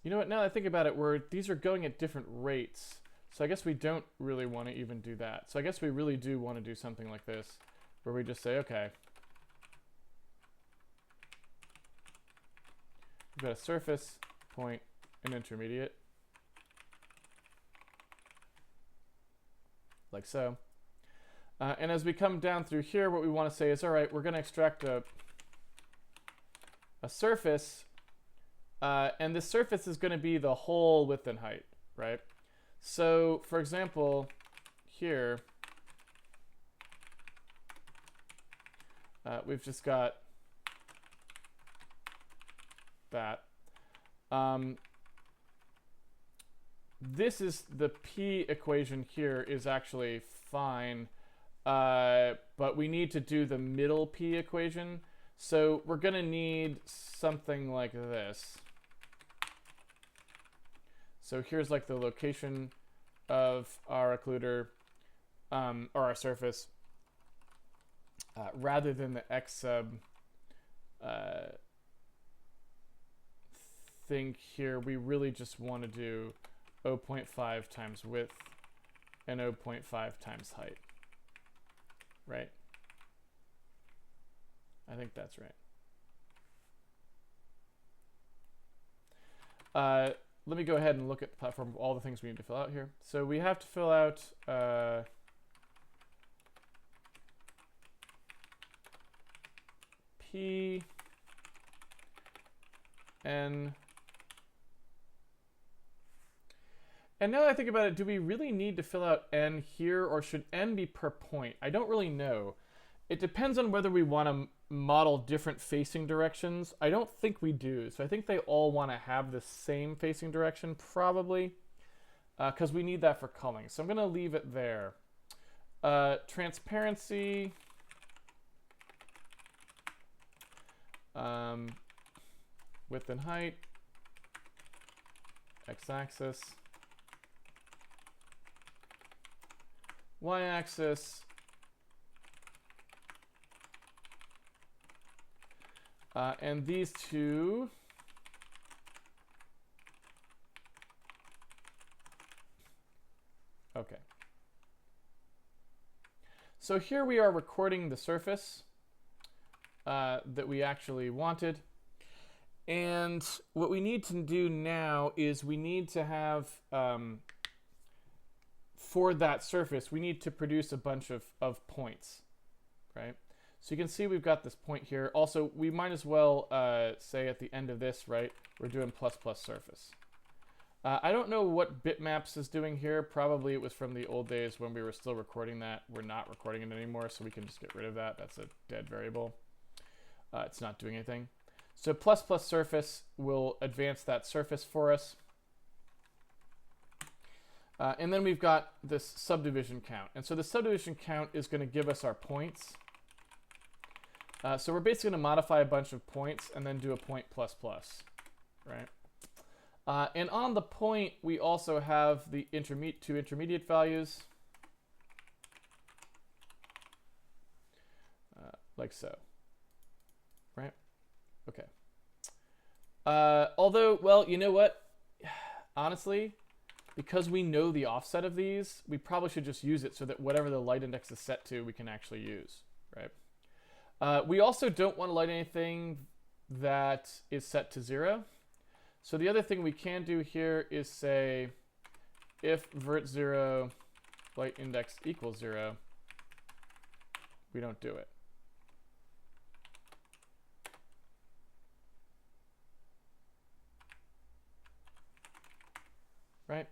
You know what, now that I think about it, these are going at different rates. So I guess we don't really want to even do that. So I guess we really do want to do something like this, where we just say, okay, we've got a surface, point, and intermediate. Like so. And as we come down through here, what we want to say is, all right, we're going to extract a surface. And this surface is going to be the whole width and height, right? So, for example, here, we've just got that. This is the P equation here is actually fine, but we need to do the middle P equation. So we're going to need something like this. So here's like the location of our occluder, or our surface, rather than the x sub thing here. We really just want to do 0.5 times width and 0.5 times height, right? I think that's right. Let me go ahead and look at the platform, all the things we need to fill out here. So we have to fill out P, N. And now that I think about it, do we really need to fill out N here, or should N be per point? I don't really know. It depends on whether we want to model different facing directions. I don't think we do. So I think they all want to have the same facing direction, probably, because we need that for culling. So I'm going to leave it there. Transparency. Width and height. X-axis. Y-axis. And these two okay. So here we are recording the surface that we actually wanted. And what we need to do now is we need to have, for that surface, we need to produce a bunch of points, right? So you can see we've got this point here. Also, we might as well say at the end of this, right, we're doing plus surface. I don't know what bitmaps is doing here. Probably it was from the old days when we were still recording that. We're not recording it anymore, so we can just get rid of that. That's a dead variable. It's not doing anything. So plus surface will advance that surface for us. And then we've got this subdivision count. And so the subdivision count is going to give us our points. So we're basically going to modify a bunch of points and then do a point plus, right? And on the point, we also have the two intermediate values, like so, right? Okay. Although, well, you know what? Honestly, because we know the offset of these, we probably should just use it so that whatever the light index is set to, we can actually use, right? We also don't want to light anything that is set to 0. So the other thing we can do here is say if vert0 light index equals 0, we don't do it. right?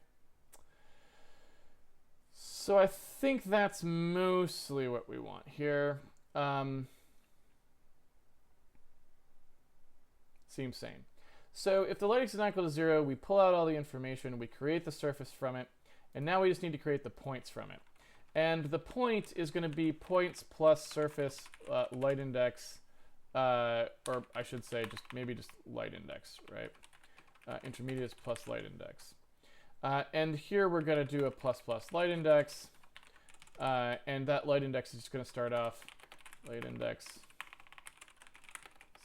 So I think that's mostly what we want here. Seems sane. So if the light x is not equal to 0, we pull out all the information, we create the surface from it, and now we just need to create the points from it. And the point is going to be points plus surface light index, or I should say maybe just light index, right? Intermediates plus light index. And here we're going to do a plus plus light index, and that light index is just going to start off light index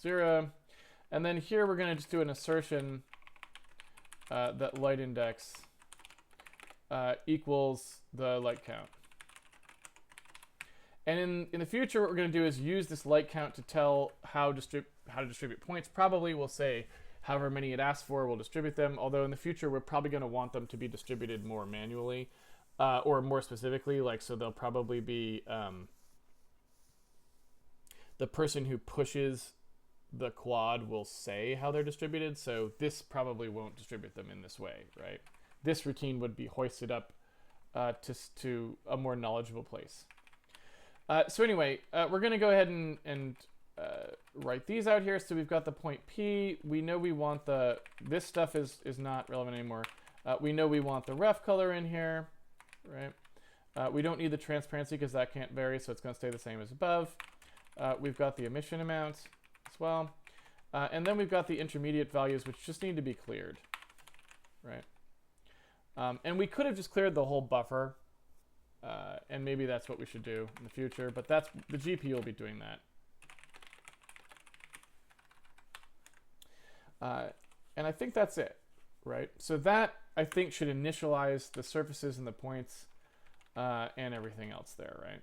0. And then here we're going to just do an assertion that light index equals the light count. And in the future, what we're going to do is use this light count to tell how to distribute points. Probably we'll say however many it asks for, we'll distribute them. Although in the future, we're probably going to want them to be distributed more manually or more specifically. So they'll probably be the person who pushes the quad will say how they're distributed, so this probably won't distribute them in this way, right? This routine would be hoisted up to a more knowledgeable place. So anyway, we're going to go ahead and write these out here. So we've got the point P. We know we want this stuff is not relevant anymore. We know we want the ref color in here, right? We don't need the transparency because that can't vary, so it's going to stay the same as above. We've got the emission amount as well. And then we've got the intermediate values, which just need to be cleared, right? And we could have just cleared the whole buffer, and maybe that's what we should do in the future, but the GPU will be doing that. And I think that's it, right? So that, I think, should initialize the surfaces and the points and everything else there, right?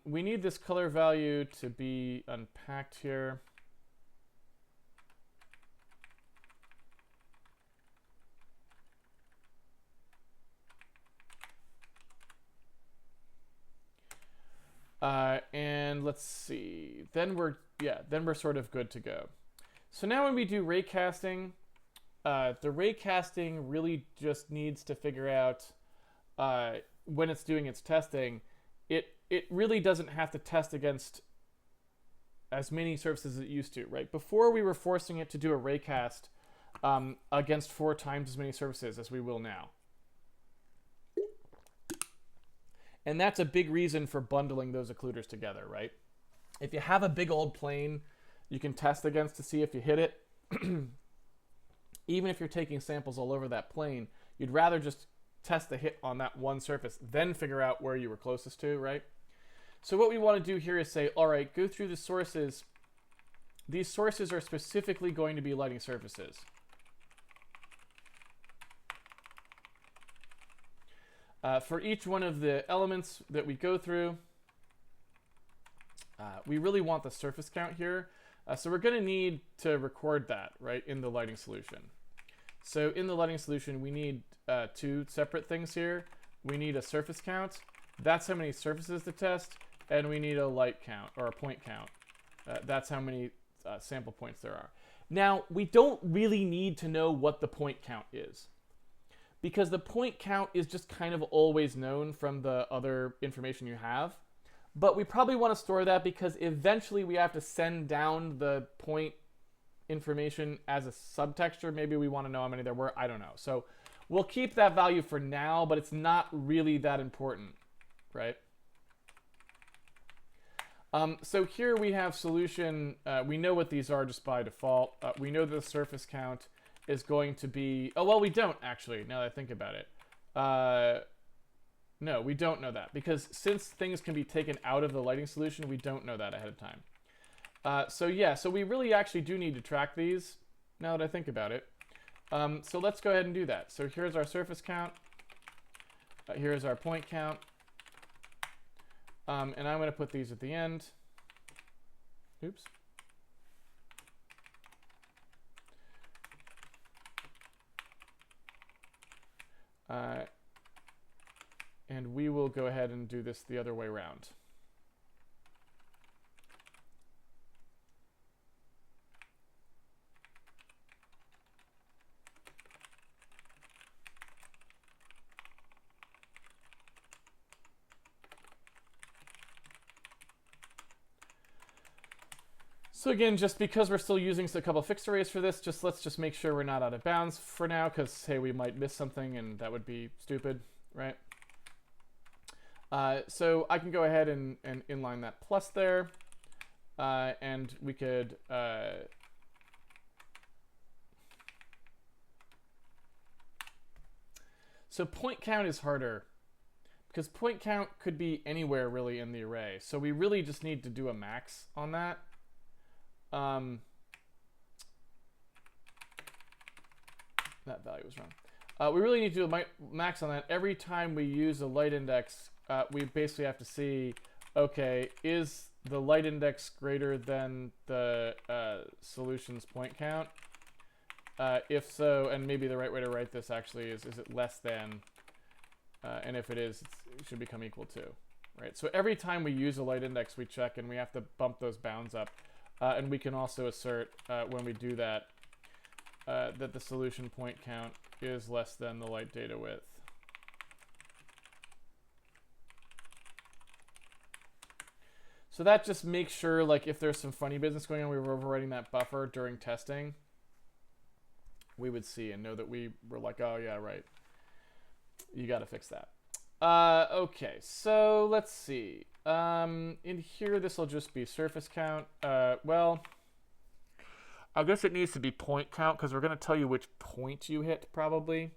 We need this color value to be unpacked here. And let's see. Then we're sort of good to go. So now when we do raycasting, the raycasting really just needs to figure out when it's doing its testing. It really doesn't have to test against as many surfaces as it used to, right? Before we were forcing it to do a raycast against 4 times as many surfaces as we will now. And that's a big reason for bundling those occluders together, right? If you have a big old plane you can test against to see if you hit it, even if you're taking samples all over that plane, you'd rather just test the hit on that one surface, then figure out where you were closest to, right? So what we want to do here is say, all right, go through the sources. These sources are specifically going to be lighting surfaces. For each one of the elements that we go through, we really want the surface count here. So we're going to need to record that, right, in the lighting solution. So in the lighting solution, we need 2 separate things here. We need a surface count. That's how many surfaces to test. And we need a light count, or a point count. That's how many sample points there are. Now, we don't really need to know what the point count is, because the point count is just kind of always known from the other information you have. But we probably want to store that because eventually we have to send down the point information as a subtexture. Maybe we want to know how many there were. I don't know. So we'll keep that value for now, but it's not really that important, right? So here we have solution. We know what these are just by default. We know the surface count is going to be... Oh, well, we don't actually, now that I think about it. No, we don't know that, because since things can be taken out of the lighting solution, we don't know that ahead of time. So we really actually do need to track these, now that I think about it. So let's go ahead and do that. So here's our surface count. Here's our point count. And I'm going to put these at the end. Oops. And we will go ahead and do this the other way around. So again, just because we're still using a couple fixed arrays for this, let's just make sure we're not out of bounds for now, because hey, we might miss something and that would be stupid, right? So I can go ahead and inline that plus there, and we could so point count is harder because point count could be anywhere really in the array. So we really just need to do a max on that. That value was wrong. We really need to do a max on that. Every time we use a light index, we basically have to see, okay, is the light index greater than the solution's point count? If so, and maybe the right way to write this actually is it less than? And if it is, it should become equal to, right? So every time we use a light index, we check and we have to bump those bounds up. And we can also assert when we do that, that the solution point count is less than the light data width. So that just makes sure, like, if there's some funny business going on, we were overwriting that buffer during testing, we would see and know that we were like, oh yeah, right. You got to fix that. Okay, so let's see. In here, this will just be surface count. Well, I guess it needs to be point count because we're going to tell you which point you hit, probably.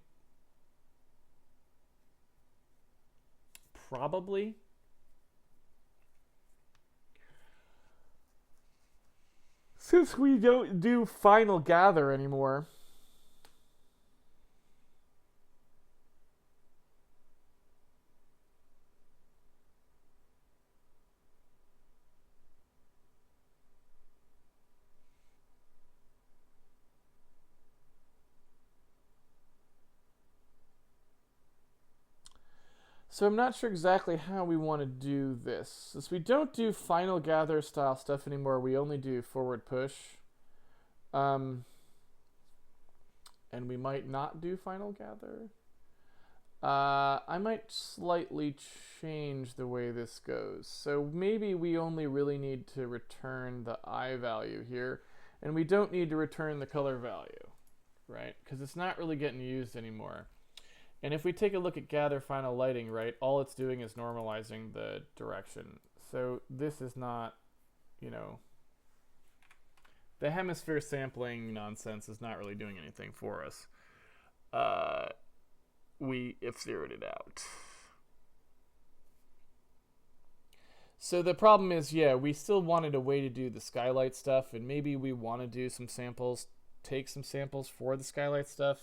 Since we don't do final gather anymore. So I'm not sure exactly how we want to do this. Since we don't do final gather style stuff anymore, we only do forward push. And we might not do final gather. I might slightly change the way this goes. So maybe we only really need to return the I value here, and we don't need to return the color value, right? Because it's not really getting used anymore. And if we take a look at gather final lighting, right, all it's doing is normalizing the direction. So this is not, you know, the hemisphere sampling nonsense is not really doing anything for us. We if zeroed it out. So the problem is, yeah, we still wanted a way to do the skylight stuff, and maybe we want to do some samples, take some samples for the skylight stuff.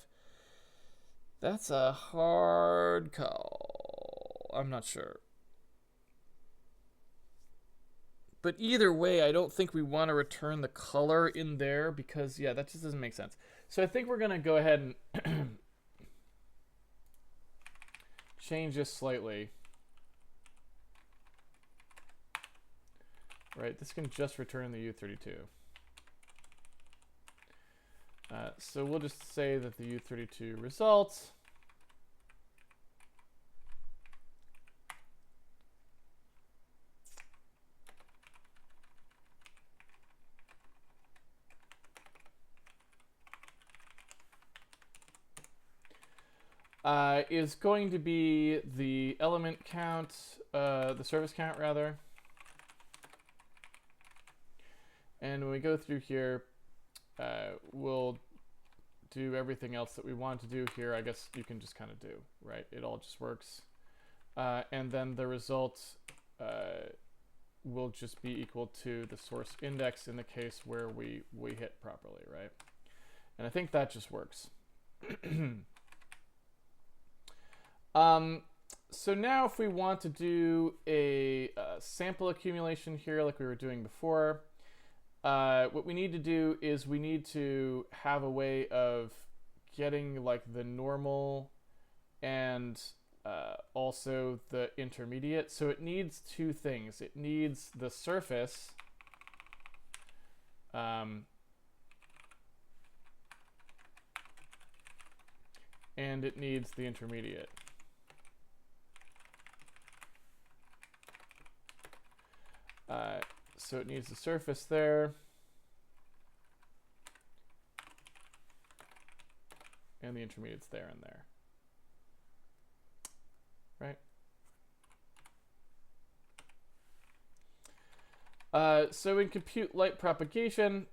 That's a hard call. I'm not sure. But either way, I don't think we want to return the color in there because, yeah, that just doesn't make sense. So I think we're going to go ahead and change this slightly. Right, this can just return the U32. So we'll just say that the U32 result is going to be the element count, the service count rather. And when we go through here, we'll do everything else that we want to do here. I guess you can just kind of do, right? It all just works. And then the result will just be equal to the source index in the case where we hit properly, right? And I think that just works. So now if we want to do a sample accumulation here like we were doing before, what we need to do is we need to have a way of getting like the normal and also the intermediate. So it needs two things. It needs the surface and it needs the intermediate. So it needs the surface there. intermediates there and there. Right? So in compute light propagation,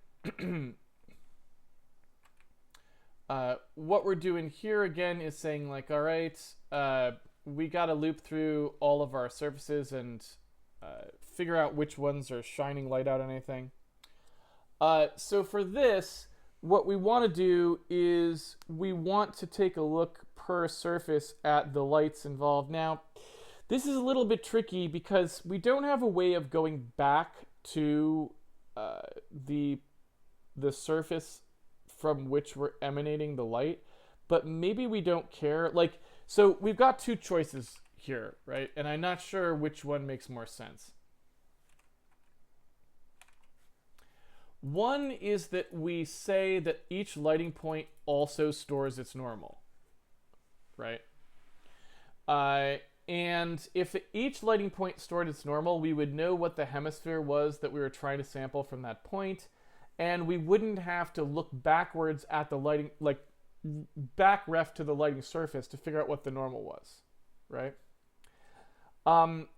what we're doing here again is saying like, all right, we got to loop through all of our surfaces and figure out which ones are shining light out on anything. So for this, what we want to do is we want to take a look per surface at the lights involved. Now, this is a little bit tricky because we don't have a way of going back to the surface from which we're emanating the light, but maybe we don't care. Like, so we've got two choices here, right? And I'm not sure which one makes more sense. One is that we say that each lighting point also stores its normal, right? And if each lighting point stored its normal, we would know what the hemisphere was that we were trying to sample from that point, and we wouldn't have to look backwards at the lighting, like back ref to the lighting surface to figure out what the normal was, right?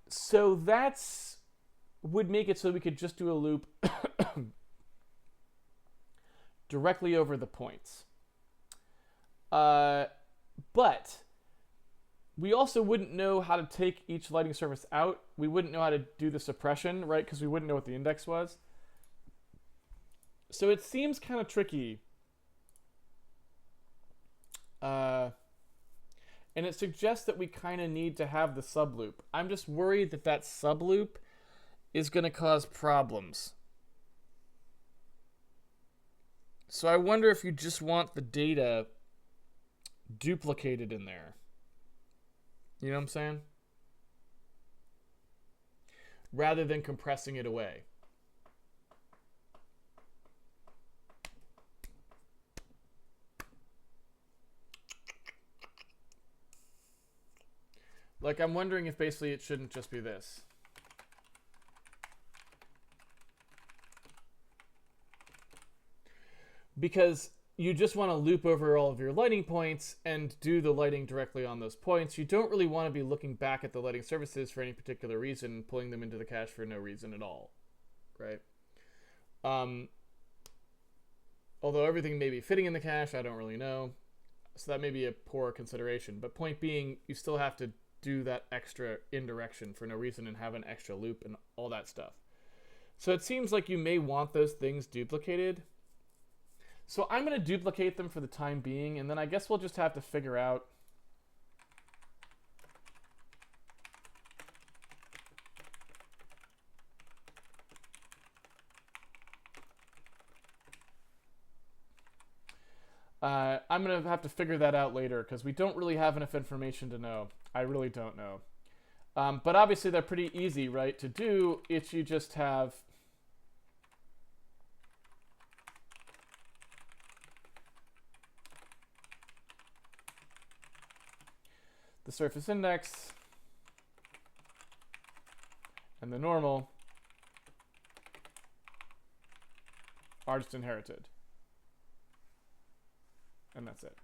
So that's would make it so we could just do a loop directly over the points. But we also wouldn't know how to take each lighting surface out. We wouldn't know how to do the suppression, right? Because we wouldn't know what the index was. So it seems kind of tricky. And it suggests that we kind of need to have the subloop. I'm just worried that that subloop is going to cause problems. So I wonder if you just want the data duplicated in there. You know what I'm saying? Rather than compressing it away. Like, I'm wondering if basically it shouldn't just be this. Because you just want to loop over all of your lighting points and do the lighting directly on those points. You don't really want to be looking back at the lighting surfaces for any particular reason, pulling them into the cache for no reason at all, right? Although everything may be fitting in the cache, I don't really know. So that may be a poor consideration. But point being, you still have to do that extra indirection for no reason and have an extra loop and all that stuff. So it seems like you may want those things duplicated. So I'm going to duplicate them for the time being, and then I guess we'll just have to figure out I'm going to have to figure that out later because we don't really have enough information to know. I really don't know. But obviously they're pretty easy, right, to do if you just have the surface index and the normal are just inherited. And that's it.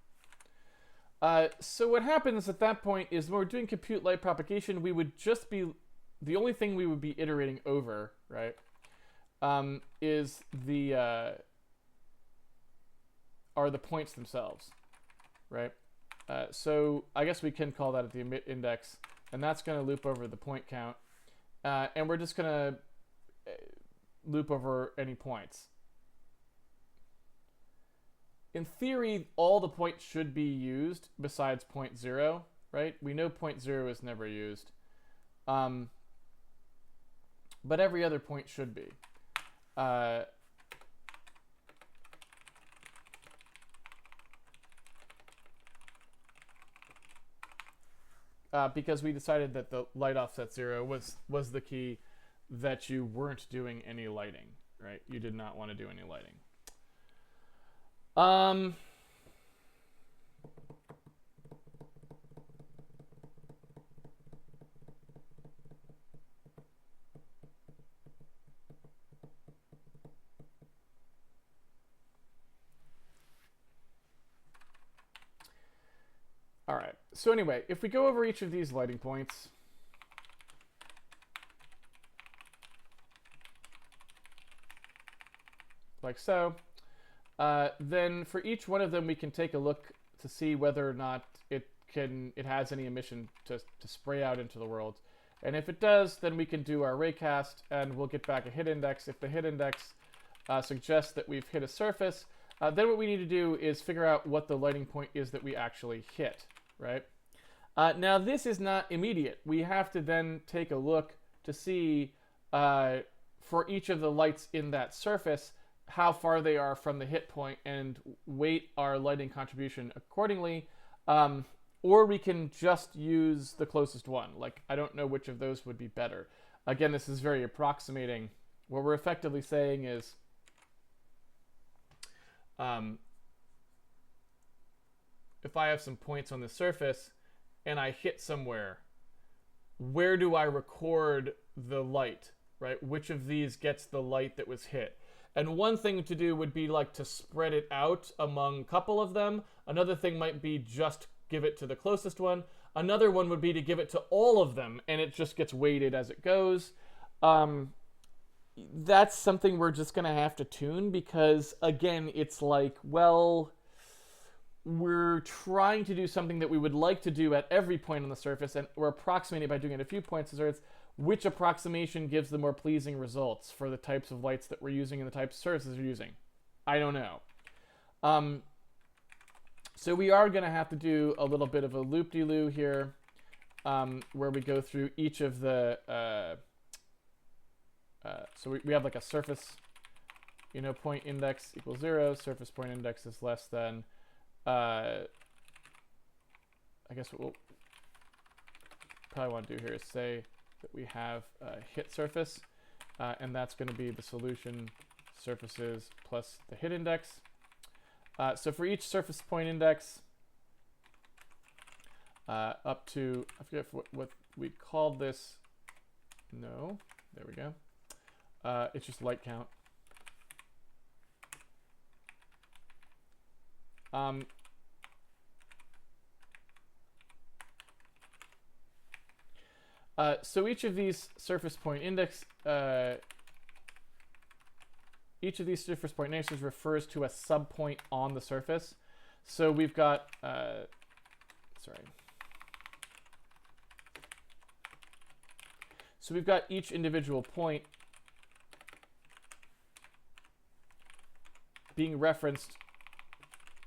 So what happens at that point is when we're doing compute light propagation, we would just be, the only thing we would be iterating over, right, is the, are the points themselves, right? So I guess we can call that at the emit index, and that's going to loop over the point count. And we're just going to loop over any points. In theory, all the points should be used besides point 0, right? We know point 0 is never used. But every other point should be. Because we decided that the light offset 0 was the key that you weren't doing any lighting, right? You did not want to do any lighting. All right. So anyway, if we go over each of these lighting points, like so, then for each one of them, we can take a look to see whether or not it has any emission to spray out into the world. And if it does, then we can do our raycast, and we'll get back a hit index. If the hit index suggests that we've hit a surface, then what we need to do is figure out what the lighting point is that we actually hit, right? Now, this is not immediate. We have to then take a look to see for each of the lights in that surface how far they are from the hit point and weight our lighting contribution accordingly. Or we can just use the closest one. Like, I don't know which of those would be better. Again, this is very approximating. What we're effectively saying is if I have some points on the surface and I hit somewhere, where do I record the light, right? Which of these gets the light that was hit? And one thing to do would be like to spread it out among a couple of them. Another thing might be just give it to the closest one. Another one would be to give it to all of them, and it just gets weighted as it goes. That's something we're just going to have to tune because, again, it's like, well, we're trying to do something that we would like to do at every point on the surface, and we're approximating by doing it at a few points. So it's which approximation gives the more pleasing results for the types of lights that we're using and the types of surfaces we're using. I don't know. So we are going to have to do a little bit of a loop-de-loo here, where we go through each of the... so we have like a surface, point index equals 0. Surface point index is less than... I guess what we'll probably want to do here is say that we have a hit surface, and that's going to be the solution surfaces plus the hit index. So for each surface point index, up to, I forget what we called this. No, there we go. It's just light count. So each of these surface point index, each of these surface point indexes refers to a subpoint on the surface. So we've got, So we've got each individual point being referenced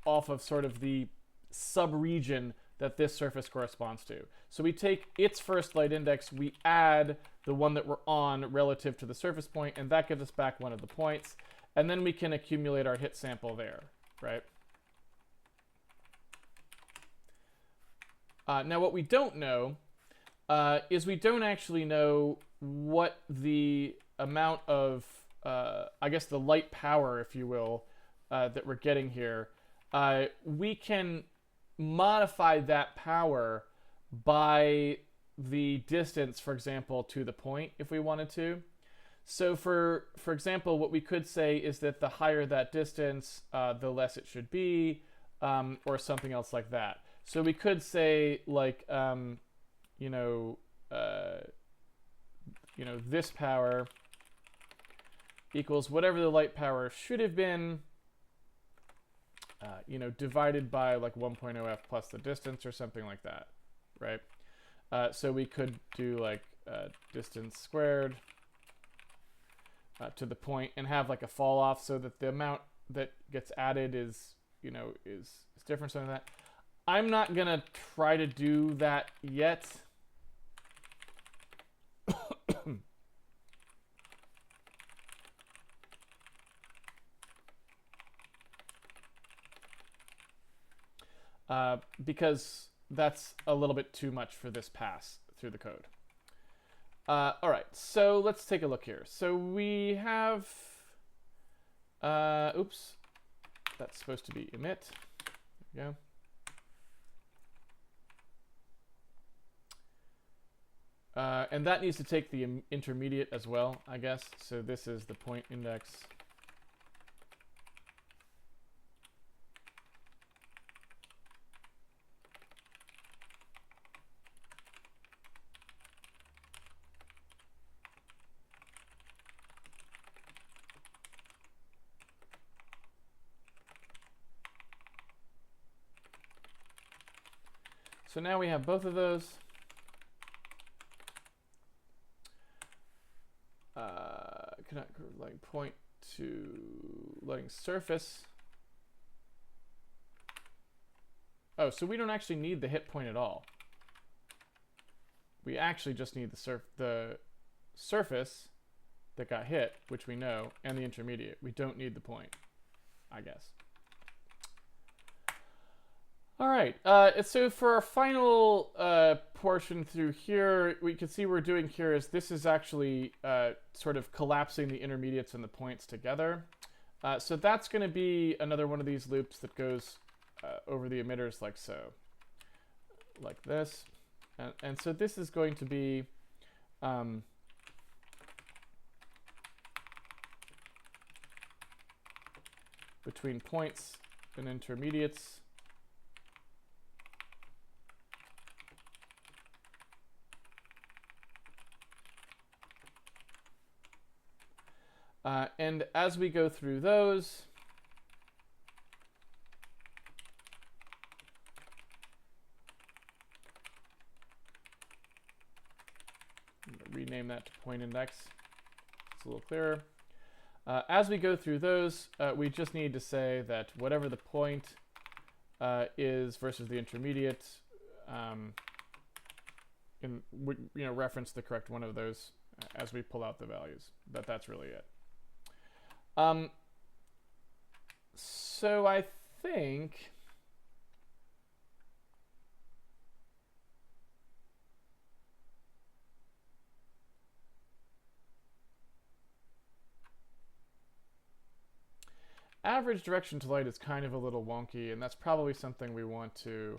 off of sort of the sub-region that this surface corresponds to. So we take its first light index, we add the one that we're on relative to the surface point, and that gives us back one of the points. And then we can accumulate our hit sample there, right? Now what we don't know is we don't actually know what the amount of, I guess the light power, if you will, that we're getting here. We can modify that power by the distance, for example, to the point if we wanted to. So for example, what we could say is that the higher that distance, the less it should be, or something else like that. So we could say like, this power equals whatever the light power should have been, divided by like 1.0f plus the distance or something like that, right? So we could do like distance squared to the point and have like a fall off so that the amount that gets added is different, something like that. I'm not gonna try to do that yet. Because that's a little bit too much for this pass through the code. All right, so let's take a look here. So we have, oops, that's supposed to be emit. There we go. And that needs to take the intermediate as well, I guess. So this is the point index. So now we have both of those. Connect lighting point to lighting surface. Oh, so we don't actually need the hit point at all. We actually just need the surface that got hit, which we know, and the intermediate. We don't need the point, I guess. All right, so for our final portion through here, we can see what we're doing here is this is actually sort of collapsing the intermediates and the points together. So that's going to be another one of these loops that goes over the emitters like so, like this. And so this is going to be between points and intermediates. And as we go through those, I'm going to rename that to point index. It's a little clearer. As we go through those, we just need to say that whatever the point is versus the intermediate, reference the correct one of those as we pull out the values. That's really it. So I think average direction to light is kind of a little wonky, and that's probably something we want to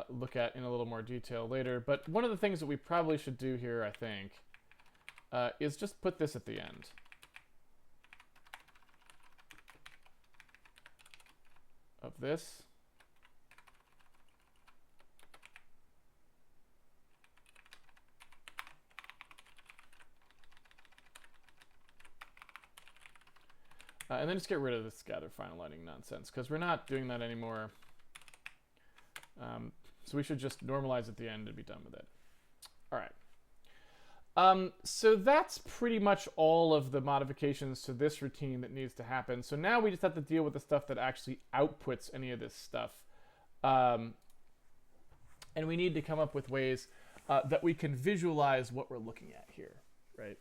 look at in a little more detail later. But one of the things that we probably should do here, I think, is just put this at the end. Of this. And then just get rid of this gather final lighting nonsense, because we're not doing that anymore. So we should just normalize at the end and be done with it. All right. So that's pretty much all of the modifications to this routine that needs to happen. So now we just have to deal with the stuff that actually outputs any of this stuff. And we need to come up with ways that we can visualize what we're looking at here, right?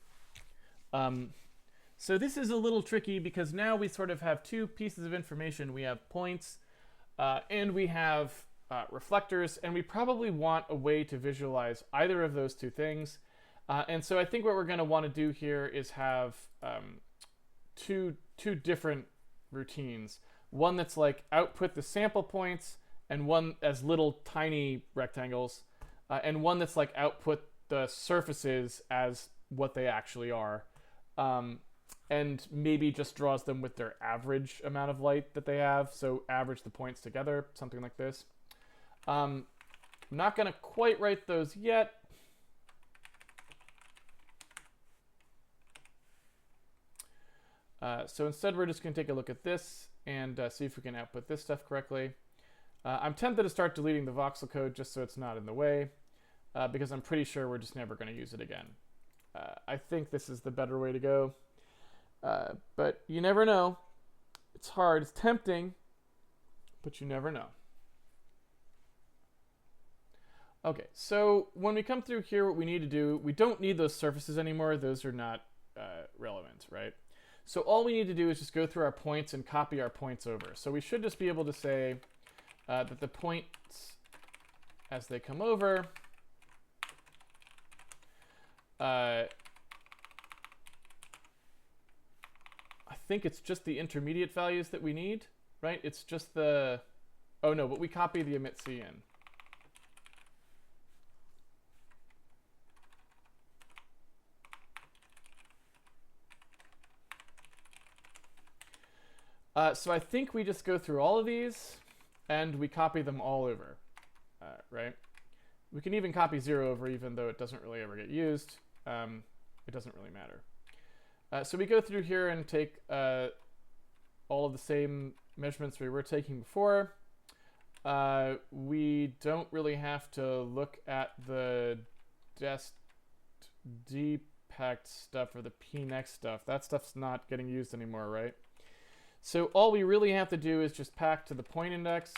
So this is a little tricky because now we sort of have two pieces of information. We have points and we have reflectors, and we probably want a way to visualize either of those two things. And so I think what we're going to want to do here is have two different routines. One that's like output the sample points, and one as little tiny rectangles, and one that's like output the surfaces as what they actually are. And maybe just draws them with their average amount of light that they have. So average the points together, something like this. I'm not going to quite write those yet. So instead, we're just going to take a look at this and see if we can output this stuff correctly. I'm tempted to start deleting the voxel code just so it's not in the way, because I'm pretty sure we're just never going to use it again. I think this is the better way to go. But you never know. It's hard. It's tempting, but you never know. Okay, so when we come through here, what we need to do, we don't need those surfaces anymore. Those are not relevant, right? So all we need to do is just go through our points and copy our points over. So we should just be able to say that the points, as they come over, I think it's just the intermediate values that we need, right? It's just the, oh no, but we copy the emit C in. So I think we just go through all of these and we copy them all over, right? We can even copy 0 over, even though it doesn't really ever get used. It doesn't really matter. So we go through here and take all of the same measurements we were taking before. we don't really have to look at the dest dpact stuff or the pnext stuff. That stuff's not getting used anymore, right? So all we really have to do is just pack to the point index.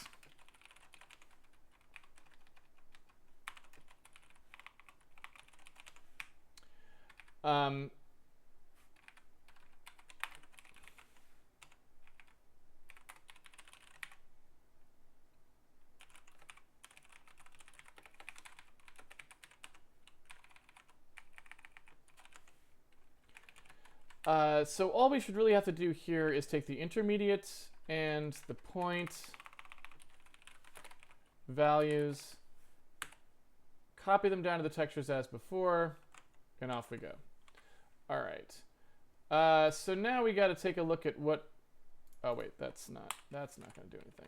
So all we should really have to do here is take the intermediate and the point values, copy them down to the textures as before, and off we go. All right. So now we got to take a look at what. Oh wait, that's not going to do anything.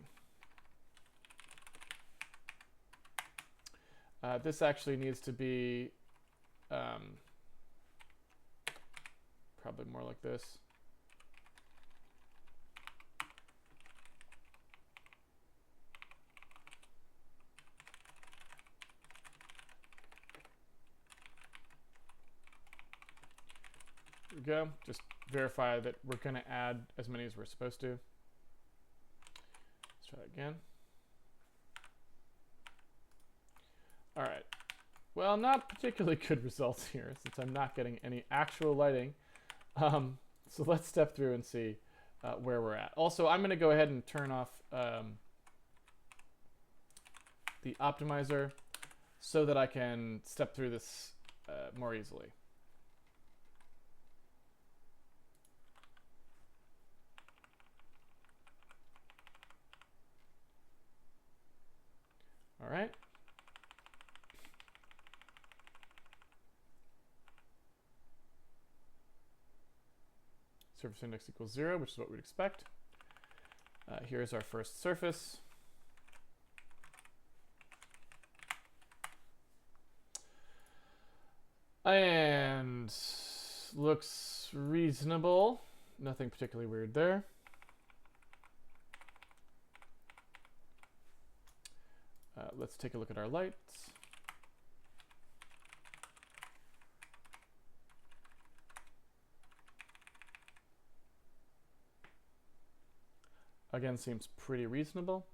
This actually needs to be probably more like this. There we go. Just verify that we're going to add as many as we're supposed to. Let's try that again. All right. Well, not particularly good results here since I'm not getting any actual lighting. So let's step through and see where we're at. Also, I'm going to go ahead and turn off the optimizer so that I can step through this more easily. All right. Surface index equals 0, which is what we'd expect. Here's our first surface. And looks reasonable. Nothing particularly weird there. Let's take a look at our lights. Again, seems pretty reasonable.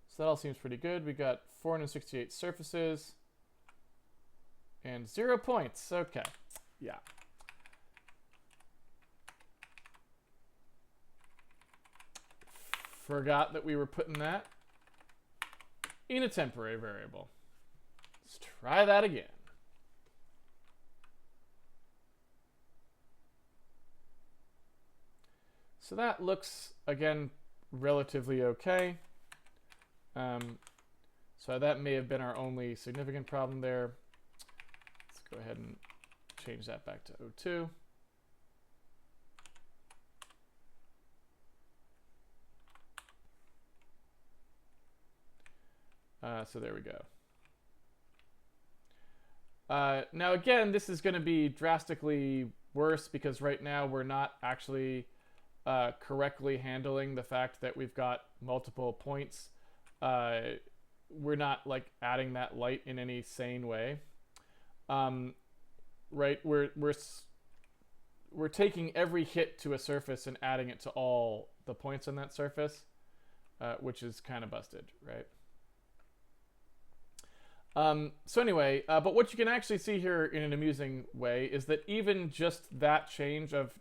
So that all seems pretty good. We got 468 surfaces and 0 points. Okay, yeah. Forgot that we were putting that in a temporary variable. Let's try that again. So that looks, again, relatively okay. So that may have been our only significant problem there. Let's go ahead and change that back to 02. So there we go. Now again, this is going to be drastically worse because right now we're not actually correctly handling the fact that we've got multiple points. We're not like adding that light in any sane way. Right? We're taking every hit to a surface and adding it to all the points on that surface, which is kind of busted, right? So anyway, but what you can actually see here in an amusing way is that even just that change of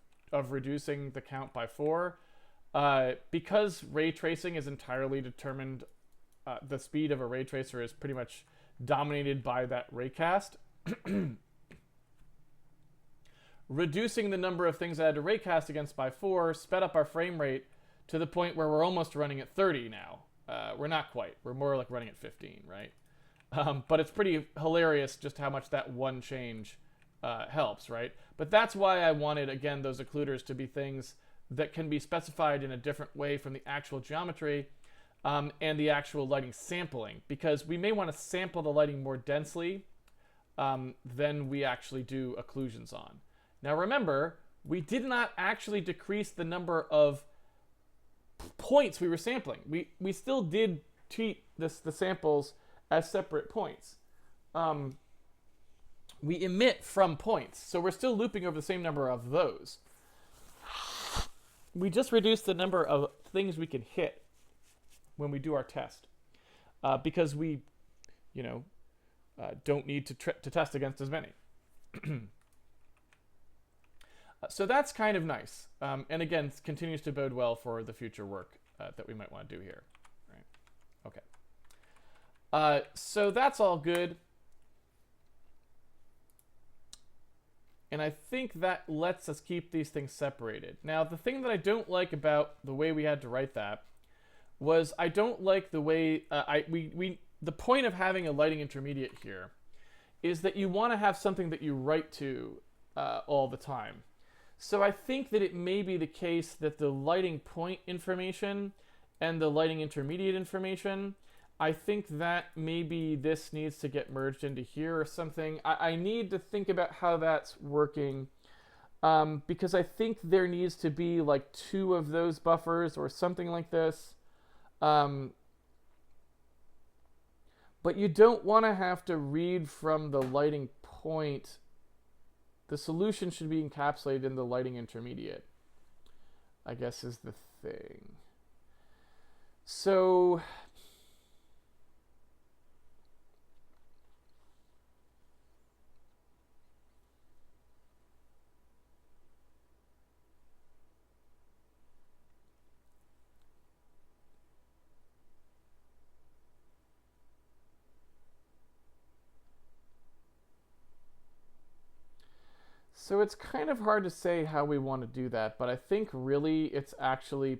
reducing the count by 4, because ray tracing is entirely determined, the speed of a ray tracer is pretty much dominated by that raycast. Reducing the number of things I had to raycast against by 4 sped up our frame rate to the point where we're almost running at 30 now. We're not quite. We're more like running at 15, right? But it's pretty hilarious just how much that one change helps, right? But that's why I wanted, again, those occluders to be things that can be specified in a different way from the actual geometry, and the actual lighting sampling, because we may want to sample the lighting more densely than we actually do occlusions on. Now remember, we did not actually decrease the number of points we were sampling. We still did treat the samples as separate points. We emit from points, so we're still looping over the same number of those. We just reduced the number of things we can hit when we do our test, because we, don't need to test against as many. So that's kind of nice, and again, continues to bode well for the future work that we might want to do here. Right? Okay. So that's all good. And I think that lets us keep these things separated. Now, the thing that I don't like about the way we had to write that was I don't like the way the point of having a lighting intermediate here is that you want to have something that you write to all the time. So I think that it may be the case that the lighting point information and the lighting intermediate information, I think that maybe this needs to get merged into here or something. I need to think about how that's working, because I think there needs to be like 2 of those buffers or something like this. But you don't want to have to read from the lighting point. The solution should be encapsulated in the lighting intermediate, I guess, is the thing. So So it's kind of hard to say how we want to do that, but I think really it's actually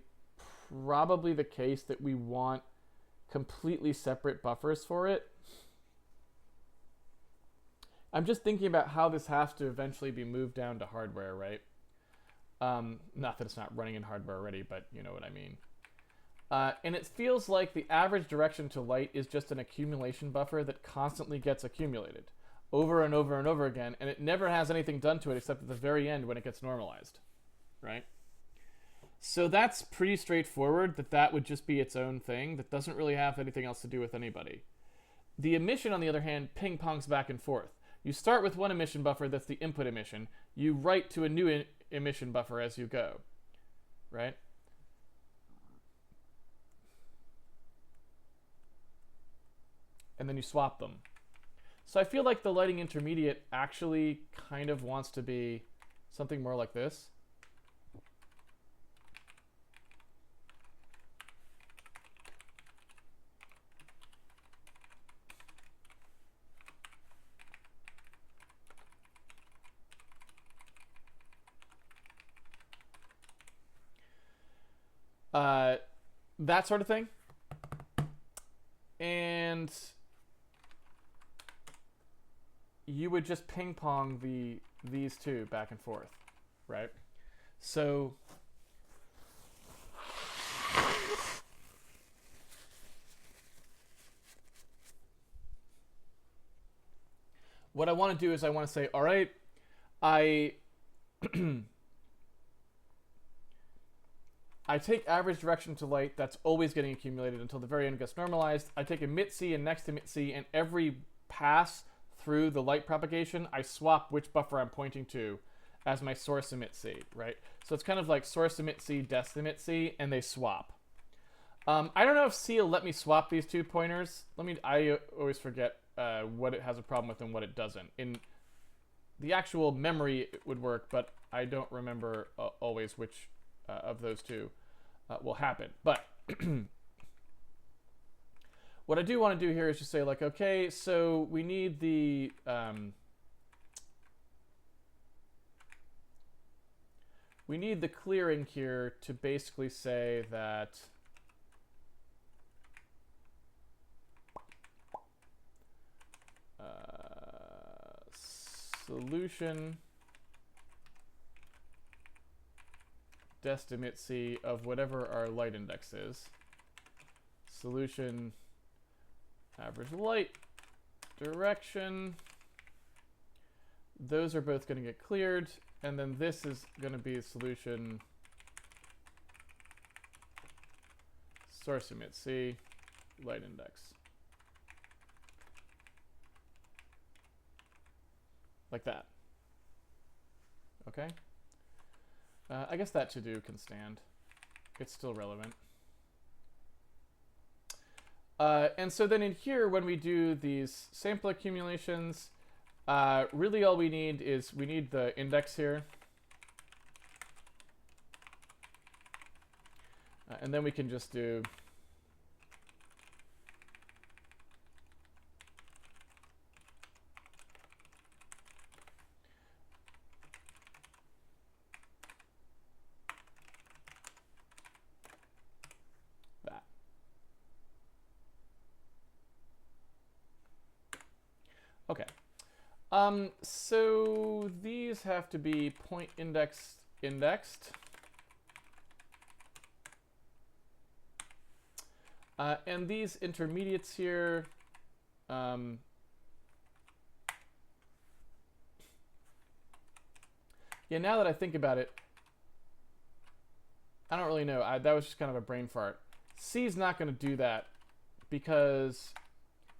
probably the case that we want completely separate buffers for it. I'm just thinking about how this has to eventually be moved down to hardware, right? Not that it's not running in hardware already, but you know what I mean. And it feels like the average direction to light is just an accumulation buffer that constantly gets accumulated over and over and over again, and it never has anything done to it except at the very end when it gets normalized, right? So that's pretty straightforward, that would just be its own thing that doesn't really have anything else to do with anybody. The emission, on the other hand, ping-pongs back and forth. You start with one emission buffer that's the input emission. You write to a new emission buffer as you go, right? And then you swap them. So I feel like the lighting intermediate actually kind of wants to be something more like this. That sort of thing. And you would just ping pong these two back and forth, right? So what I want to do is I want to say, all right, I take average direction to light that's always getting accumulated until the very end gets normalized. I take emit C and next emit C, and every pass through the light propagation, I swap which buffer I'm pointing to as my source emit C, right? So it's kind of like source emit C, dest emit C, and they swap. I don't know if C will let me swap these 2 pointers. I always forget what it has a problem with and what it doesn't. In the actual memory, it would work, but I don't remember always which of those 2 will happen. But what I do want to do here is just say, like, okay, so we need the clearing here to basically say that solution dest emit C of whatever our light index is. solution average light direction. Those are both going to get cleared. And then this is going to be solution source emit C light index. Like that. Okay. I guess that to-do can stand. It's still relevant. And so then in here, when we do these sample accumulations, really all we need is we need the index here. And then we can just do that. Okay. So these have to be point indexed. And these intermediates here, yeah, now that I think about it, I don't really know. That was just kind of a brain fart. C is not going to do that because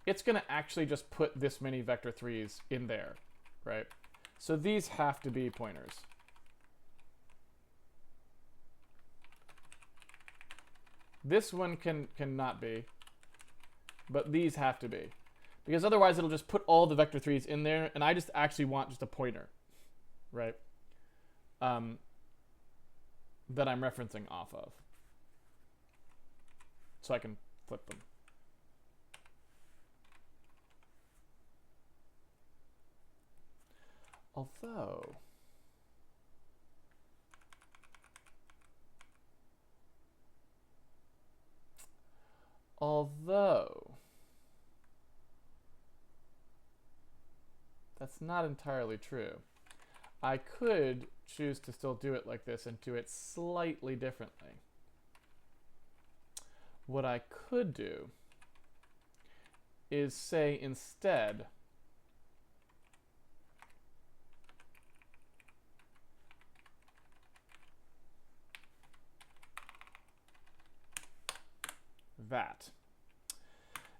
it's going to actually just put this many vector 3s in there, right? So these have to be pointers. This one cannot be, but these have to be. Because otherwise it'll just put all the vector 3s in there, and I just actually want just a pointer, right? That I'm referencing off of. So I can flip them. Although that's not entirely true. I could choose to still do it like this and do it slightly differently. What I could do is say instead that.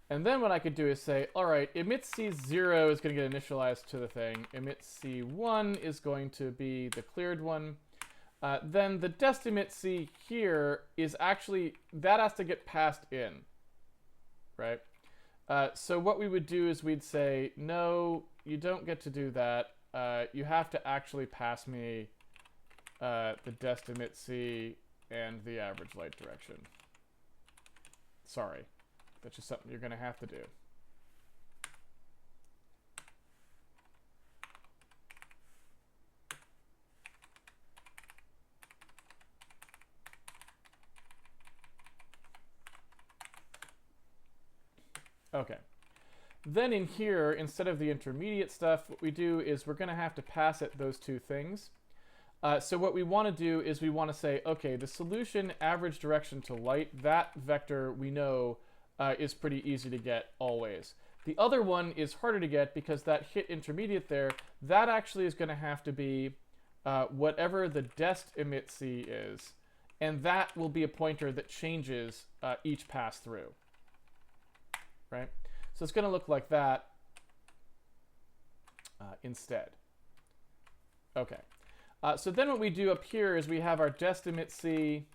And then what I could do is say, all right, emit C0 is going to get initialized to the thing. Emit C1 is going to be the cleared one. Then the dest emit C here is actually, that has to get passed in, right? So what we would do is we'd say, no, you don't get to do that. You have to actually pass me the dest emit C and the average light direction. Sorry. That's just something you're going to have to do. Okay. Then in here, instead of the intermediate stuff, what we do is we're going to have to pass it those two things. So what we want to do is we want to say, okay, the solution average direction to light, that vector we know is pretty easy to get always. The other one is harder to get because that hit intermediate there, that actually is going to have to be whatever the dest emit C is, and that will be a pointer that changes each pass through, right? So it's going to look like that instead. Okay. So then what we do up here is we have our dest emit C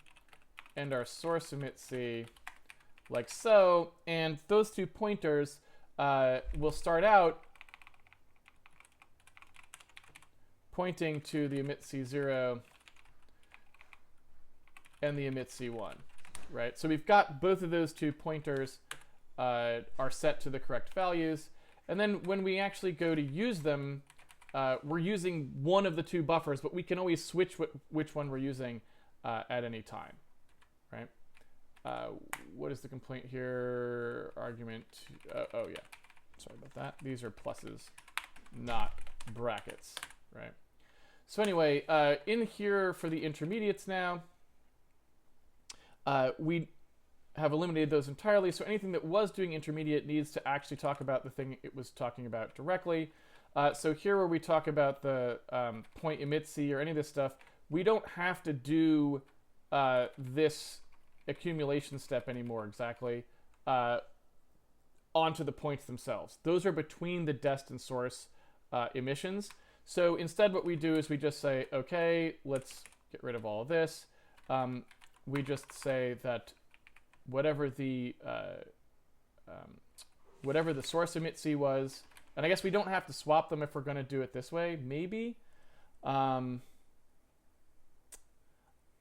and our source emit C, like so, and those two pointers will start out pointing to the emit C0 and the emit C1, right? So we've got both of those two pointers are set to the correct values, and then when we actually go to use them, we're using one of the two buffers, but we can always switch which one we're using at any time, right? What is the complaint here? Argument. Oh, yeah. Sorry about that. These are pluses, not brackets, right? So anyway, in here for the intermediates now, we have eliminated those entirely. So anything that was doing intermediate needs to actually talk about the thing it was talking about directly. So here where we talk about the point emit C or any of this stuff, we don't have to do this accumulation step anymore exactly onto the points themselves. Those are between the dest and source emissions. So instead what we do is we just say, okay, let's get rid of all of this. We just say that whatever the source emit C was, and I guess we don't have to swap them if we're going to do it this way, maybe.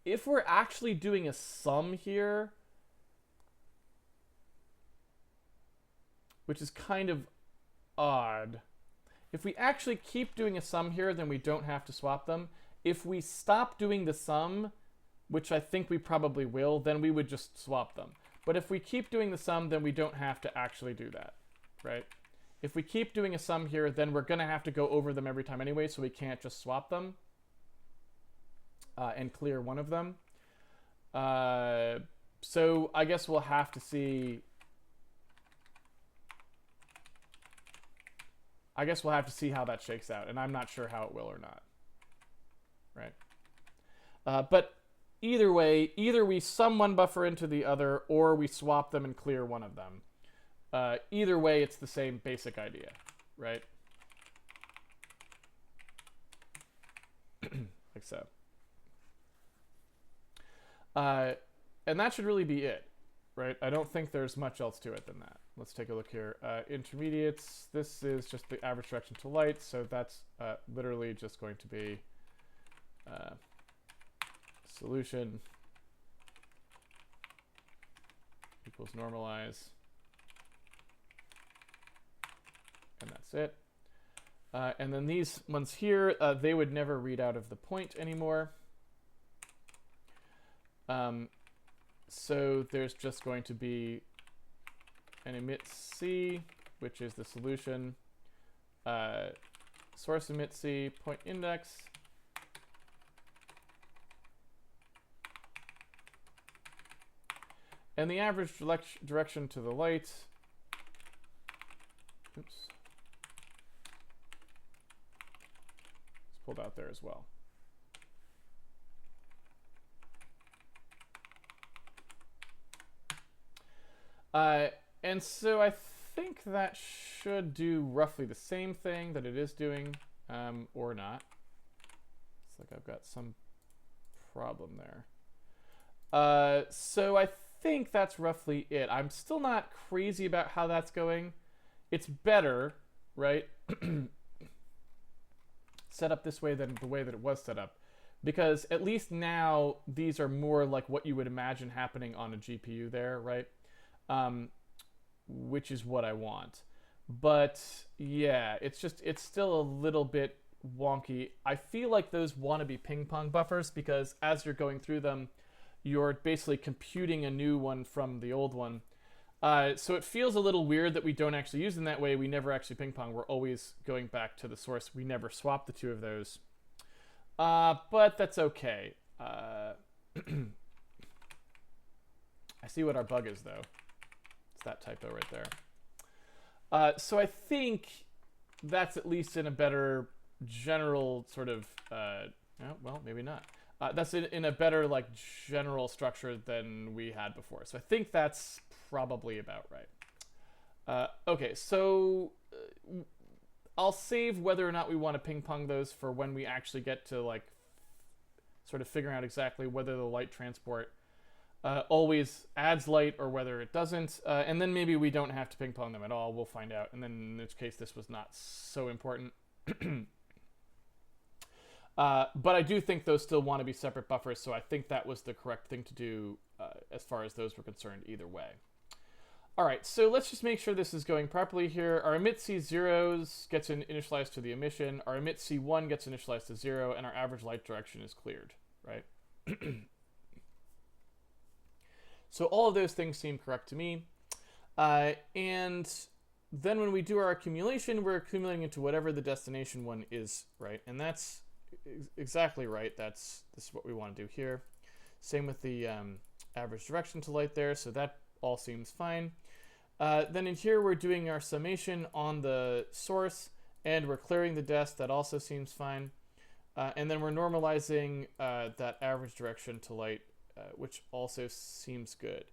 If we're actually doing a sum here, which is kind of odd. If we actually keep doing a sum here, then we don't have to swap them. If we stop doing the sum, which I think we probably will, then we would just swap them. But if we keep doing the sum, then we don't have to actually do that, right? If we keep doing a sum here, then we're going to have to go over them every time anyway, so we can't just swap them and clear one of them. So I guess we'll have to see... how that shakes out, and I'm not sure how it will or not, right? But either way, either we sum one buffer into the other, or we swap them and clear one of them. Either way, it's the same basic idea, right? Like so. And that should really be it, right? I don't think there's much else to it than that. Let's take a look here. Intermediates, this is just the average direction to light, so that's literally just going to be solution equals normalize, and that's it. And then these ones here, they would never read out of the point anymore. So there's just going to be an emit C, which is the solution, source emit C, point index, and the average direction to the light, oops, it's pulled out there as well. And so I think that should do roughly the same thing that it is doing, or not. It's like I've got some problem there. So I think that's roughly it. I'm still not crazy about how that's going. It's better, right? Set up this way than the way that it was set up. Because at least now these are more like what you would imagine happening on a GPU there, right? Which is what I want. But yeah, it's still a little bit wonky. I feel like those want to be ping pong buffers because as you're going through them, you're basically computing a new one from the old one. So it feels a little weird that we don't actually use them that way. We never actually ping pong. We're always going back to the source. We never swap the two of those. But that's okay. I see what our bug is though. It's that typo right there. So I think that's at least in a better general sort of, well, maybe not. That's in a better like general structure than we had before. So I think that's probably about right. Okay, so I'll save whether or not we want to ping pong those for when we actually get to like sort of figuring out exactly whether the light transport always adds light or whether it doesn't. And then maybe we don't have to ping pong them at all. We'll find out. And then in which case this was not so important. But I do think those still want to be separate buffers, so I think that was the correct thing to do as far as those were concerned either way. All right, so let's just make sure this is going properly here. Our emit C0 gets initialized to the emission, our emit C1 gets initialized to 0, and our average light direction is cleared, right? So all of those things seem correct to me. And then when we do our accumulation, we're accumulating into whatever the destination one is, right? And that's exactly right. This is what we want to do here. Same with the average direction to light there, so that all seems fine. Then in here we're doing our summation on the source, and we're clearing the dest. That also seems fine. And then we're normalizing that average direction to light, which also seems good.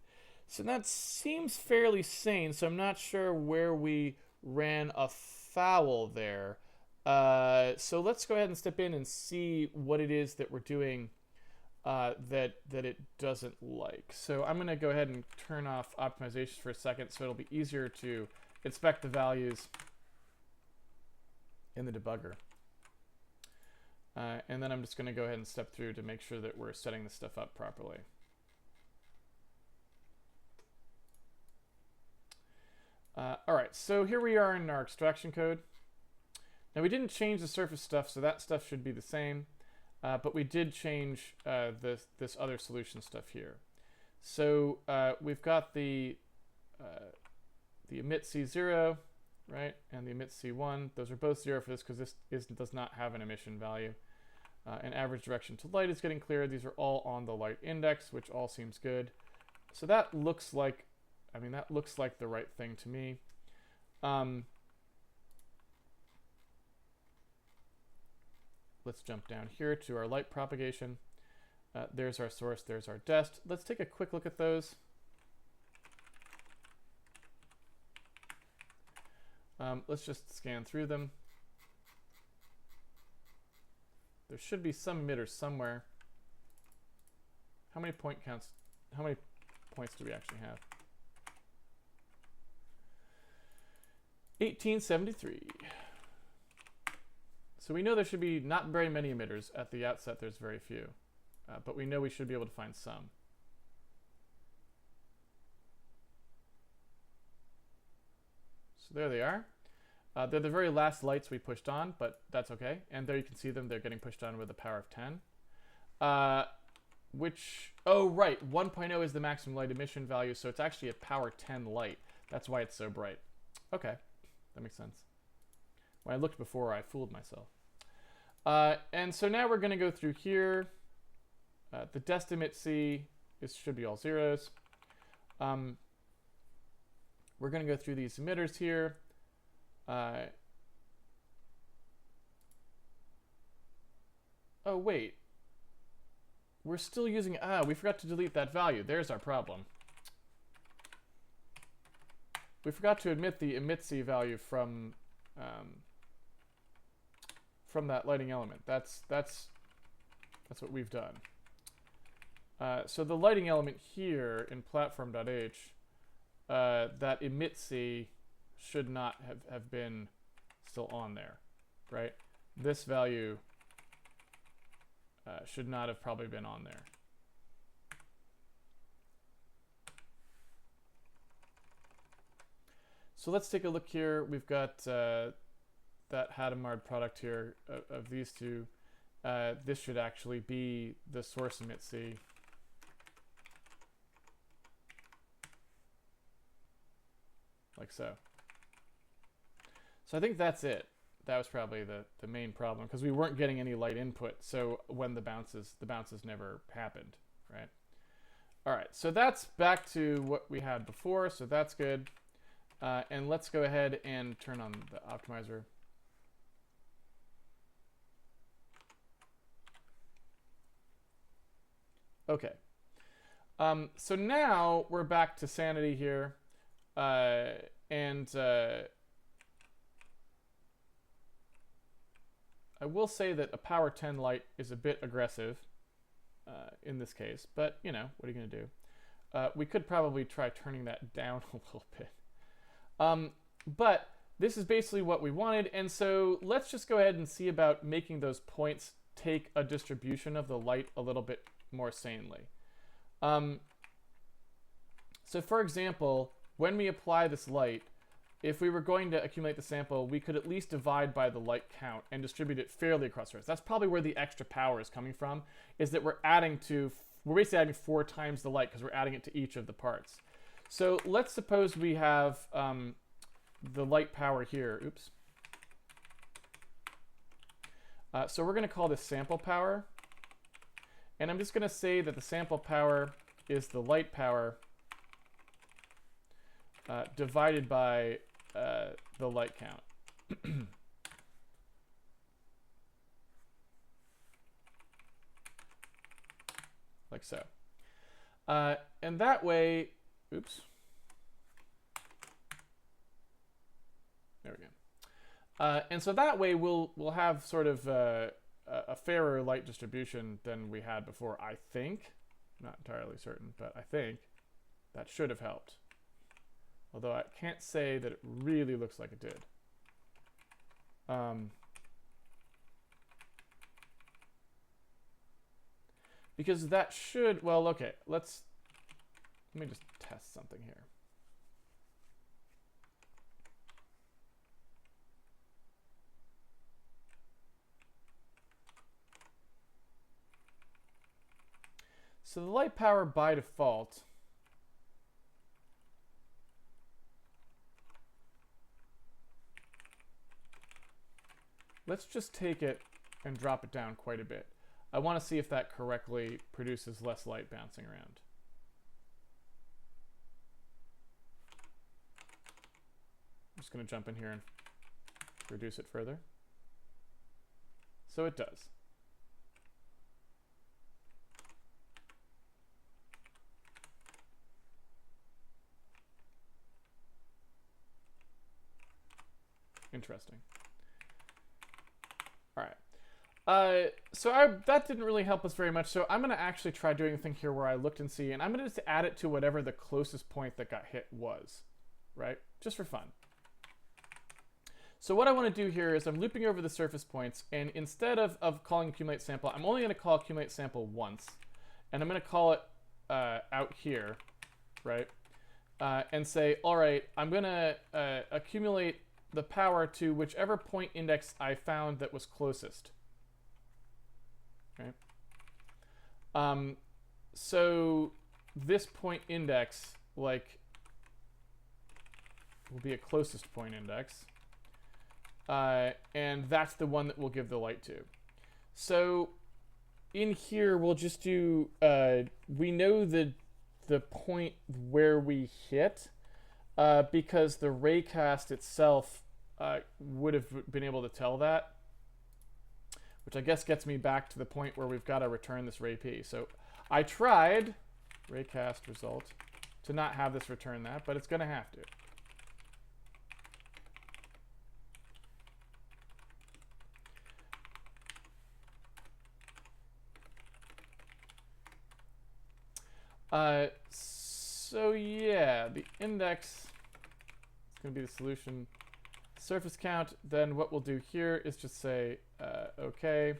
So that seems fairly sane, so I'm not sure where we ran afoul there. So let's go ahead and step in and see what it is that we're doing that it doesn't like. So I'm going to go ahead and turn off optimizations for a second so it'll be easier to inspect the values in the debugger. And then I'm just going to go ahead and step through to make sure that we're setting this stuff up properly. All right, so here we are in our extraction code. Now we didn't change the surface stuff, so that stuff should be the same. But we did change this other solution stuff here. So we've got the emit C0, right, and the emit C1. Those are both 0 for this because this does not have an emission value. And average direction to light is getting clear. These are all on the light index, which all seems good. So that looks like, I mean, that looks like the right thing to me. Let's jump down here to our light propagation. There's our source, there's our dest. Let's take a quick look at those. Let's just scan through them. There should be some emitters somewhere. How many point counts? How many points do we actually have? 1873. So we know there should be not very many emitters. At the outset, there's very few. But we know we should be able to find some. So there they are. They're the very last lights we pushed on, but that's okay. And there you can see them. They're getting pushed on with a power of 10. Oh, right. 1.0 is the maximum light emission value, so it's actually a power 10 light. That's why it's so bright. Okay, that makes sense. When I looked before, I fooled myself. And so now we're going to go through here. The dest emit C should be all zeros. We're going to go through these emitters here. Oh, wait. We're still using... we forgot to delete that value. There's our problem. We forgot to omit the emit C value from that lighting element. That's what we've done. So the lighting element here in platform.h, that emit C should not have been still on there, right? This value should not have probably been on there. So let's take a look here. We've got that Handmade product here of these two. This should actually be the source emit C. Like so. So I think that's it. That was probably the main problem because we weren't getting any light input. So when the bounces never happened, right? All right, so that's back to what we had before. So that's good. And let's go ahead and turn on the optimizer. Okay. So now we're back to sanity here. I will say that a power 10 light is a bit aggressive in this case, but you know, what are you going to do? We could probably try turning that down a little bit. But this is basically what we wanted, and so let's just go ahead and see about making those points take a distribution of the light a little bit more sanely. So for example, when we apply this light, if we were going to accumulate the sample, we could at least divide by the light count and distribute it fairly across the rest. That's probably where the extra power is coming from, is that we're basically adding 4 times the light because we're adding it to each of the parts. So let's suppose we have the light power here. Oops. So we're going to call this sample power. And I'm just going to say that the sample power is the light power divided by the light count. Like so. And that way, oops. There we go. And so that way we'll have sort of a fairer light distribution than we had before, I think. I'm not entirely certain, but I think that should have helped. Although I can't say that it really looks like it did. Because that should, well, okay, let me just test something here. So the light power by default let's just take it and drop it down quite a bit. I want to see if that correctly produces less light bouncing around. I'm just going to jump in here and reduce it further. So it does. Interesting. All right. So that didn't really help us very much. So I'm going to actually try doing a thing here where I looked and see, and I'm going to just add it to whatever the closest point that got hit was, right? Just for fun. So what I want to do here is I'm looping over the surface points, and instead of calling accumulate sample, I'm only going to call accumulate sample once, and I'm going to call it out here, right? And say, all right, I'm going to accumulate the power to whichever point index I found that was closest. Okay. So this point index, like, will be a closest point index. And that's the one that we'll give the light to. So in here, we'll just do, we know the point where we hit, because the raycast itself would have been able to tell that, which I guess gets me back to the point where we've got to return this ray p. So I tried, raycast result, to not have this return that, but it's going to have to. So yeah, the index is going to be the solution surface count. Then what we'll do here is just say, okay,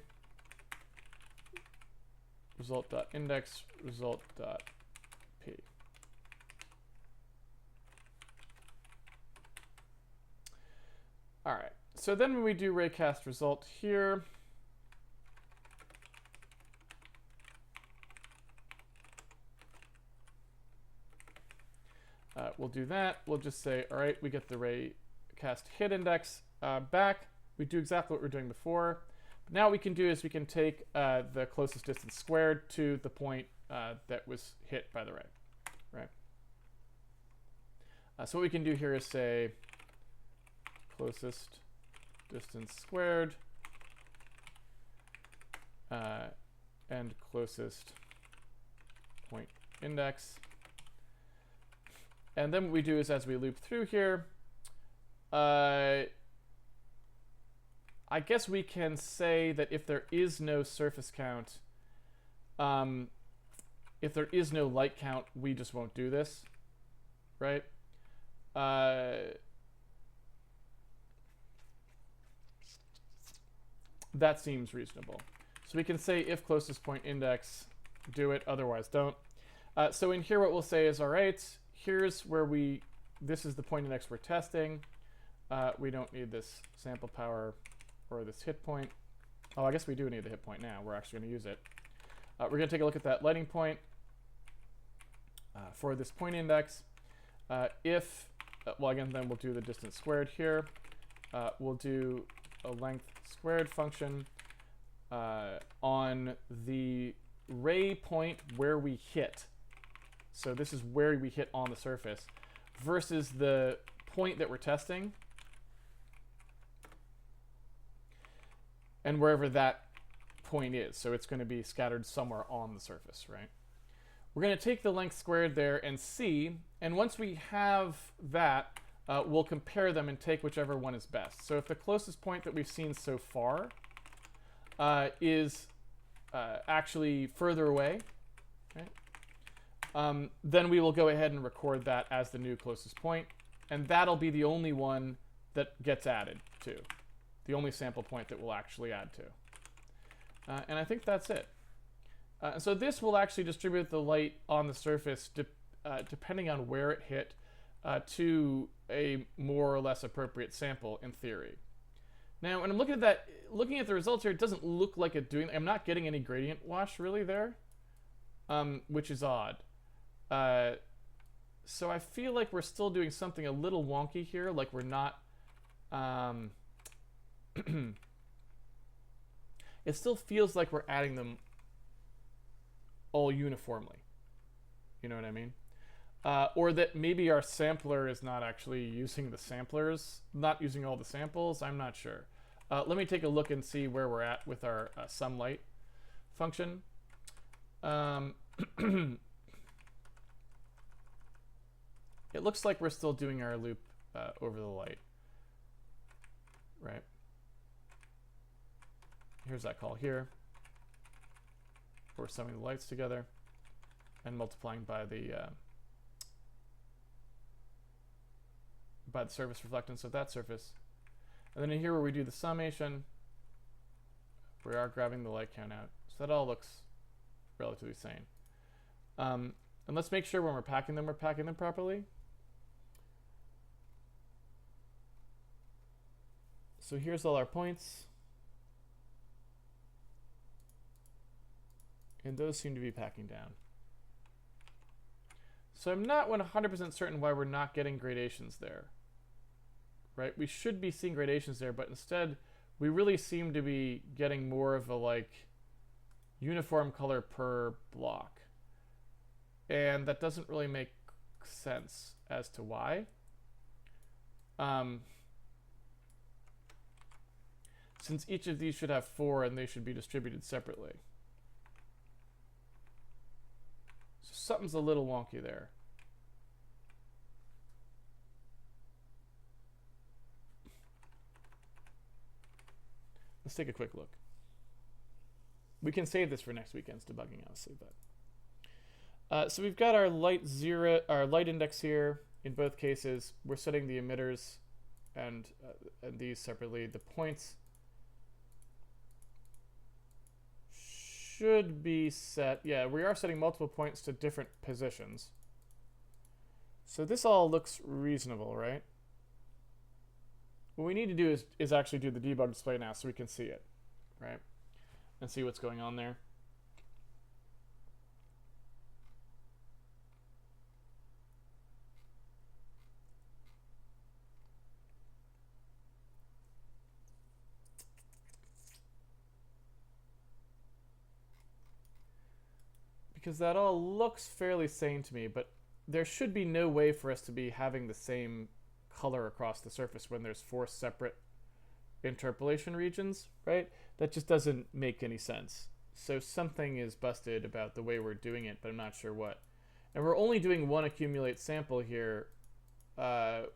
result.index, result.p. All right, so then when we do raycast result here, we'll do that. We'll just say, all right, we get the raycast hit index back. We do exactly what we were doing before. But now what we can do is we can take the closest distance squared to the point that was hit by the ray, right? So what we can do here is say closest distance squared and closest point index. And then what we do is as we loop through here, I guess we can say that if there is no surface count, if there is no light count, we just won't do this, right? That seems reasonable. So we can say if closest point index, do it, otherwise don't. So in here what we'll say is, all right, here's where this is the point index we're testing. We don't need this sample power or this hit point. Oh, I guess we do need the hit point now. We're actually going to use it. We're going to take a look at that lighting point for this point index. Well, again, then we'll do the distance squared here. We'll do a length squared function on the ray point where we hit. So this is where we hit on the surface versus the point that we're testing and wherever that point is. So it's going to be scattered somewhere on the surface, right? We're going to take the length squared there and see, and once we have that, we'll compare them and take whichever one is best. So if the closest point that we've seen so far is actually further away, okay, then we will go ahead and record that as the new closest point, and that'll be the only one that gets added to, the only sample point that we'll actually add to. And I think that's it. So this will actually distribute the light on the surface depending on where it hit to a more or less appropriate sample in theory. Now, when I'm looking at the results here, it doesn't look like it's doing. I'm not getting any gradient wash really there, which is odd. So I feel like we're still doing something a little wonky here, like we're not. It still feels like we're adding them all uniformly. You know what I mean? Or that maybe our sampler is not actually using the samplers, not using all the samples. I'm not sure. Let me take a look and see where we're at with our sum light function. It looks like we're still doing our loop over the light, right? Here's that call here. We're summing the lights together and multiplying by the surface reflectance of that surface. And then in here where we do the summation, we are grabbing the light count out. So that all looks relatively sane. And let's make sure when we're packing them properly. So here's all our points. And those seem to be packing down. So I'm not 100% certain why we're not getting gradations there. Right? We should be seeing gradations there, but instead we really seem to be getting more of a like uniform color per block. And that doesn't really make sense as to why. Since each of these should have 4 and they should be distributed separately. So something's a little wonky there. Let's take a quick look. We can save this for next weekend's debugging, honestly, but so we've got our light index here. In both cases, we're setting the emitters and these separately. The points should be set. Yeah, we are setting multiple points to different positions. So this all looks reasonable, right? What we need to do is actually do the debug display now so we can see it, right? And see what's going on there. Because that all looks fairly sane to me, but there should be no way for us to be having the same color across the surface when there's 4 separate interpolation regions, right? That just doesn't make any sense. So something is busted about the way we're doing it, but I'm not sure what. And we're only doing one accumulate sample here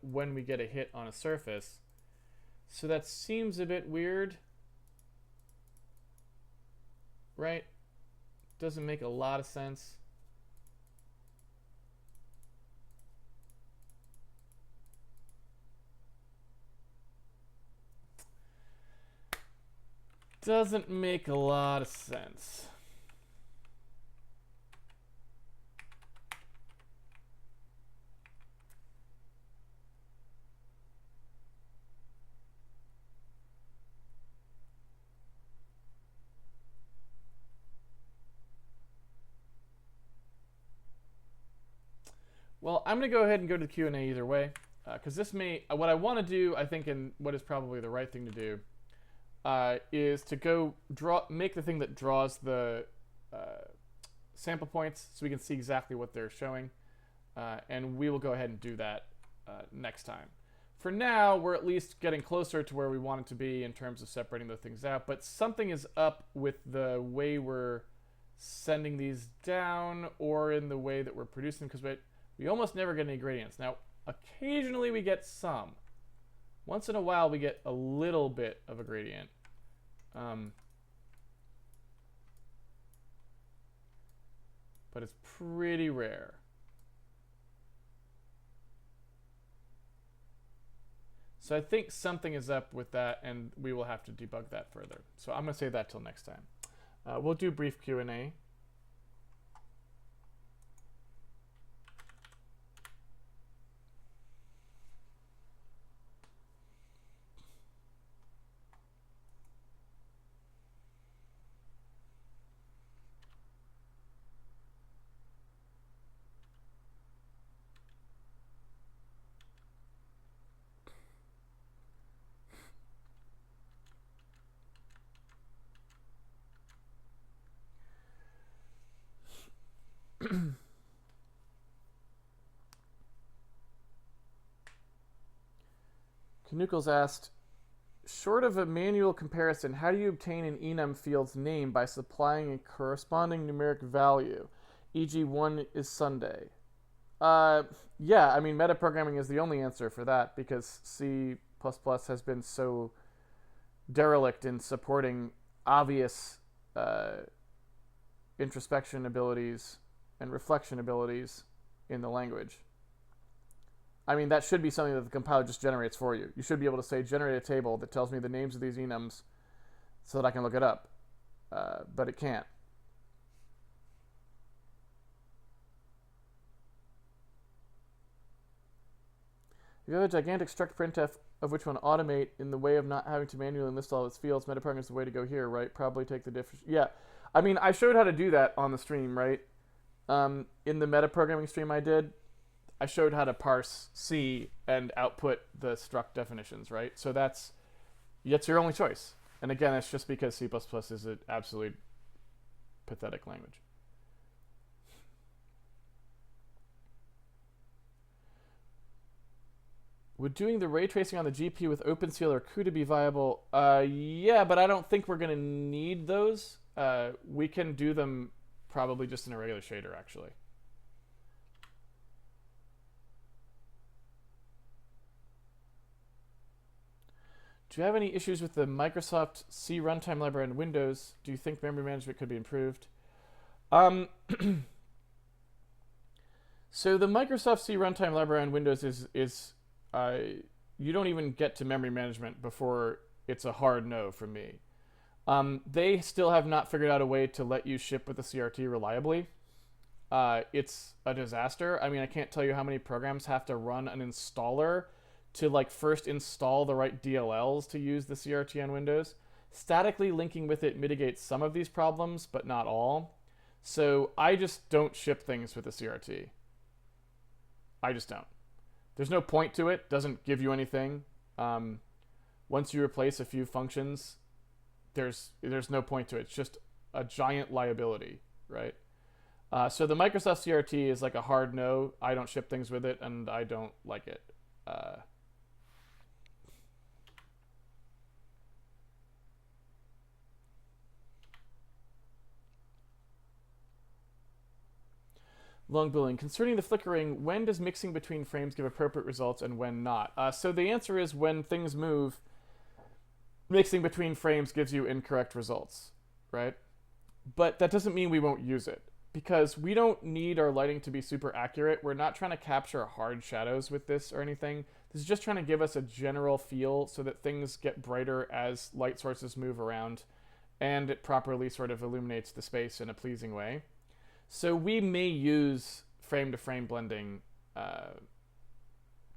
when we get a hit on a surface. So that seems a bit weird, right? Doesn't make a lot of sense. Doesn't make a lot of sense. Well, I'm going to go ahead and go to the Q&A either way, because this may, what I want to do, I think, and what is probably the right thing to do, is to go make the thing that draws the sample points so we can see exactly what they're showing. And we will go ahead and do that next time. For now, we're at least getting closer to where we want it to be in terms of separating those things out, but something is up with the way we're sending these down or in the way that we're producing them, because we almost never get any gradients. Now, occasionally we get some. Once in a while we get a little bit of a gradient. But it's pretty rare. So I think something is up with that, and we will have to debug that further. So I'm going to save that till next time. We'll do brief Q&A. Canuckles asked, short of a manual comparison, how do you obtain an enum field's name by supplying a corresponding numeric value, e.g. 1 is Sunday? Yeah, I mean, metaprogramming is the only answer for that, because C++ has been so derelict in supporting obvious introspection abilities and reflection abilities in the language. I mean, that should be something that the compiler just generates for you. You should be able to say, generate a table that tells me the names of these enums so that I can look it up. But it can't. If you have a gigantic struct printf of which one automate in the way of not having to manually list all its fields, metaprogramming is the way to go here, right? Probably take the difference. Yeah. I mean, I showed how to do that on the stream, right? In the metaprogramming stream I did, I showed how to parse C and output the struct definitions, right? So that's your only choice. And again, it's just because C++ is an absolutely pathetic language. Would doing the ray tracing on the GPU with OpenSeal or CUDA be viable? Yeah, but I don't think we're going to need those. We can do them probably just in a regular shader, actually. Do you have any issues with the Microsoft C runtime library in Windows? Do you think memory management could be improved? So the Microsoft C runtime library on Windows is you don't even get to memory management before it's a hard no from me. They still have not figured out a way to let you ship with the CRT reliably. It's a disaster. I mean, I can't tell you how many programs have to run an installer to like first install the right DLLs to use the CRT on Windows. Statically linking with it mitigates some of these problems, but not all. So I just don't ship things with the CRT. I just don't. There's no point to it. Doesn't give you anything. Once you replace a few functions, there's no point to it. It's just a giant liability, right? So the Microsoft CRT is like a hard no. I don't ship things with it, and I don't like it. Long billing. Concerning the flickering, when does mixing between frames give appropriate results and when not? So the answer is when things move, mixing between frames gives you incorrect results, right? But that doesn't mean we won't use it, because we don't need our lighting to be super accurate. We're not trying to capture hard shadows with this or anything. This is just trying to give us a general feel so that things get brighter as light sources move around, and it properly sort of illuminates the space in a pleasing way. So we may use frame-to-frame blending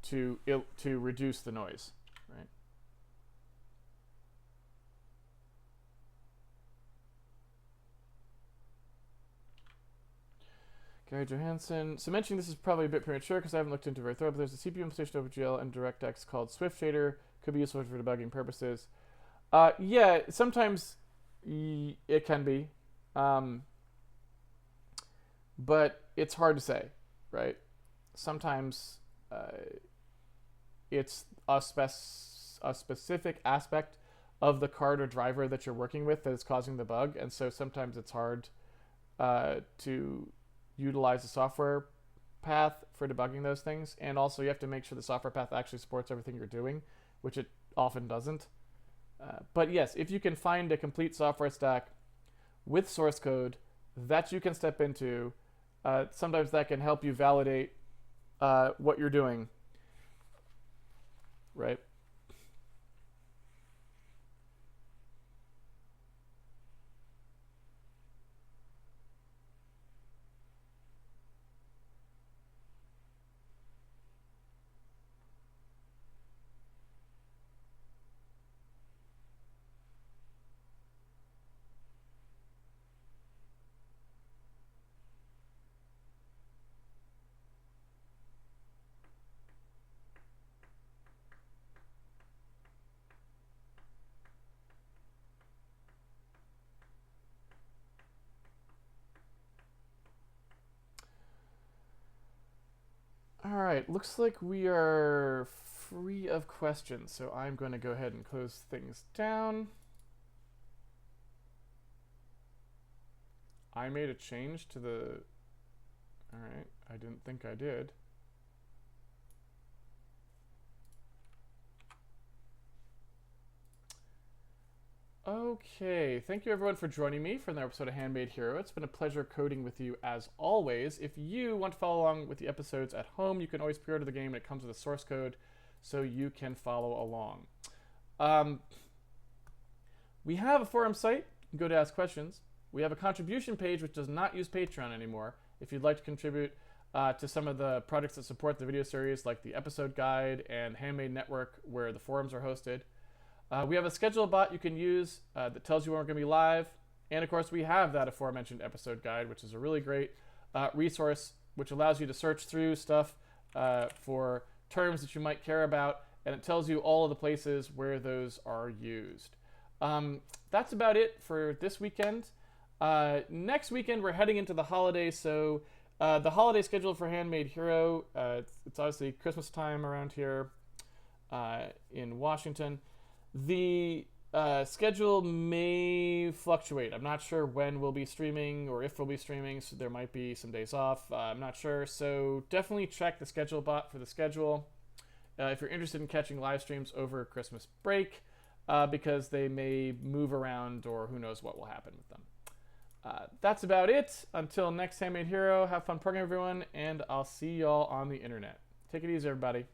to reduce the noise, right? Gary Johansson. So mentioning this is probably a bit premature because I haven't looked into it very thoroughly, but there's a CPU implementation of OpenGL and DirectX called Swift Shader. Could be useful for debugging purposes. Yeah, sometimes it can be. but it's hard to say, right? Sometimes it's a specific aspect of the card or driver that you're working with that is causing the bug, and so sometimes it's hard to utilize the software path for debugging those things. And also you have to make sure the software path actually supports everything you're doing, which it often doesn't. But yes, if you can find a complete software stack with source code that you can step into, sometimes that can help you validate what you're doing, right? All right, looks like we are free of questions, so I'm going to go ahead and close things down. I made a change to the... All right, I didn't think I did. Okay, thank you everyone for joining me for another episode of Handmade Hero. It's been a pleasure coding with you as always. If you want to follow along with the episodes at home, you can always pre-order the game and it comes with a source code so you can follow along. We have a forum site. You can go to ask questions. We have a contribution page which does not use Patreon anymore. If you'd like to contribute to some of the projects that support the video series like the episode guide and Handmade Network where the forums are hosted. We have a schedule bot you can use that tells you when we're going to be live. And of course, we have that aforementioned episode guide, which is a really great resource, which allows you to search through stuff for terms that you might care about. And it tells you all of the places where those are used. That's about it for this weekend. Next weekend, we're heading into the holidays. So the holiday schedule for Handmade Hero, it's obviously Christmas time around here in Washington. The schedule may fluctuate. I'm not sure when we'll be streaming or if we'll be streaming, so there might be some days off. I'm not sure. So definitely check the schedule bot for the schedule if you're interested in catching live streams over Christmas break, because they may move around or who knows what will happen with them. That's about it. Until next Handmade Hero, have fun programming, everyone, and I'll see y'all on the internet. Take it easy, everybody.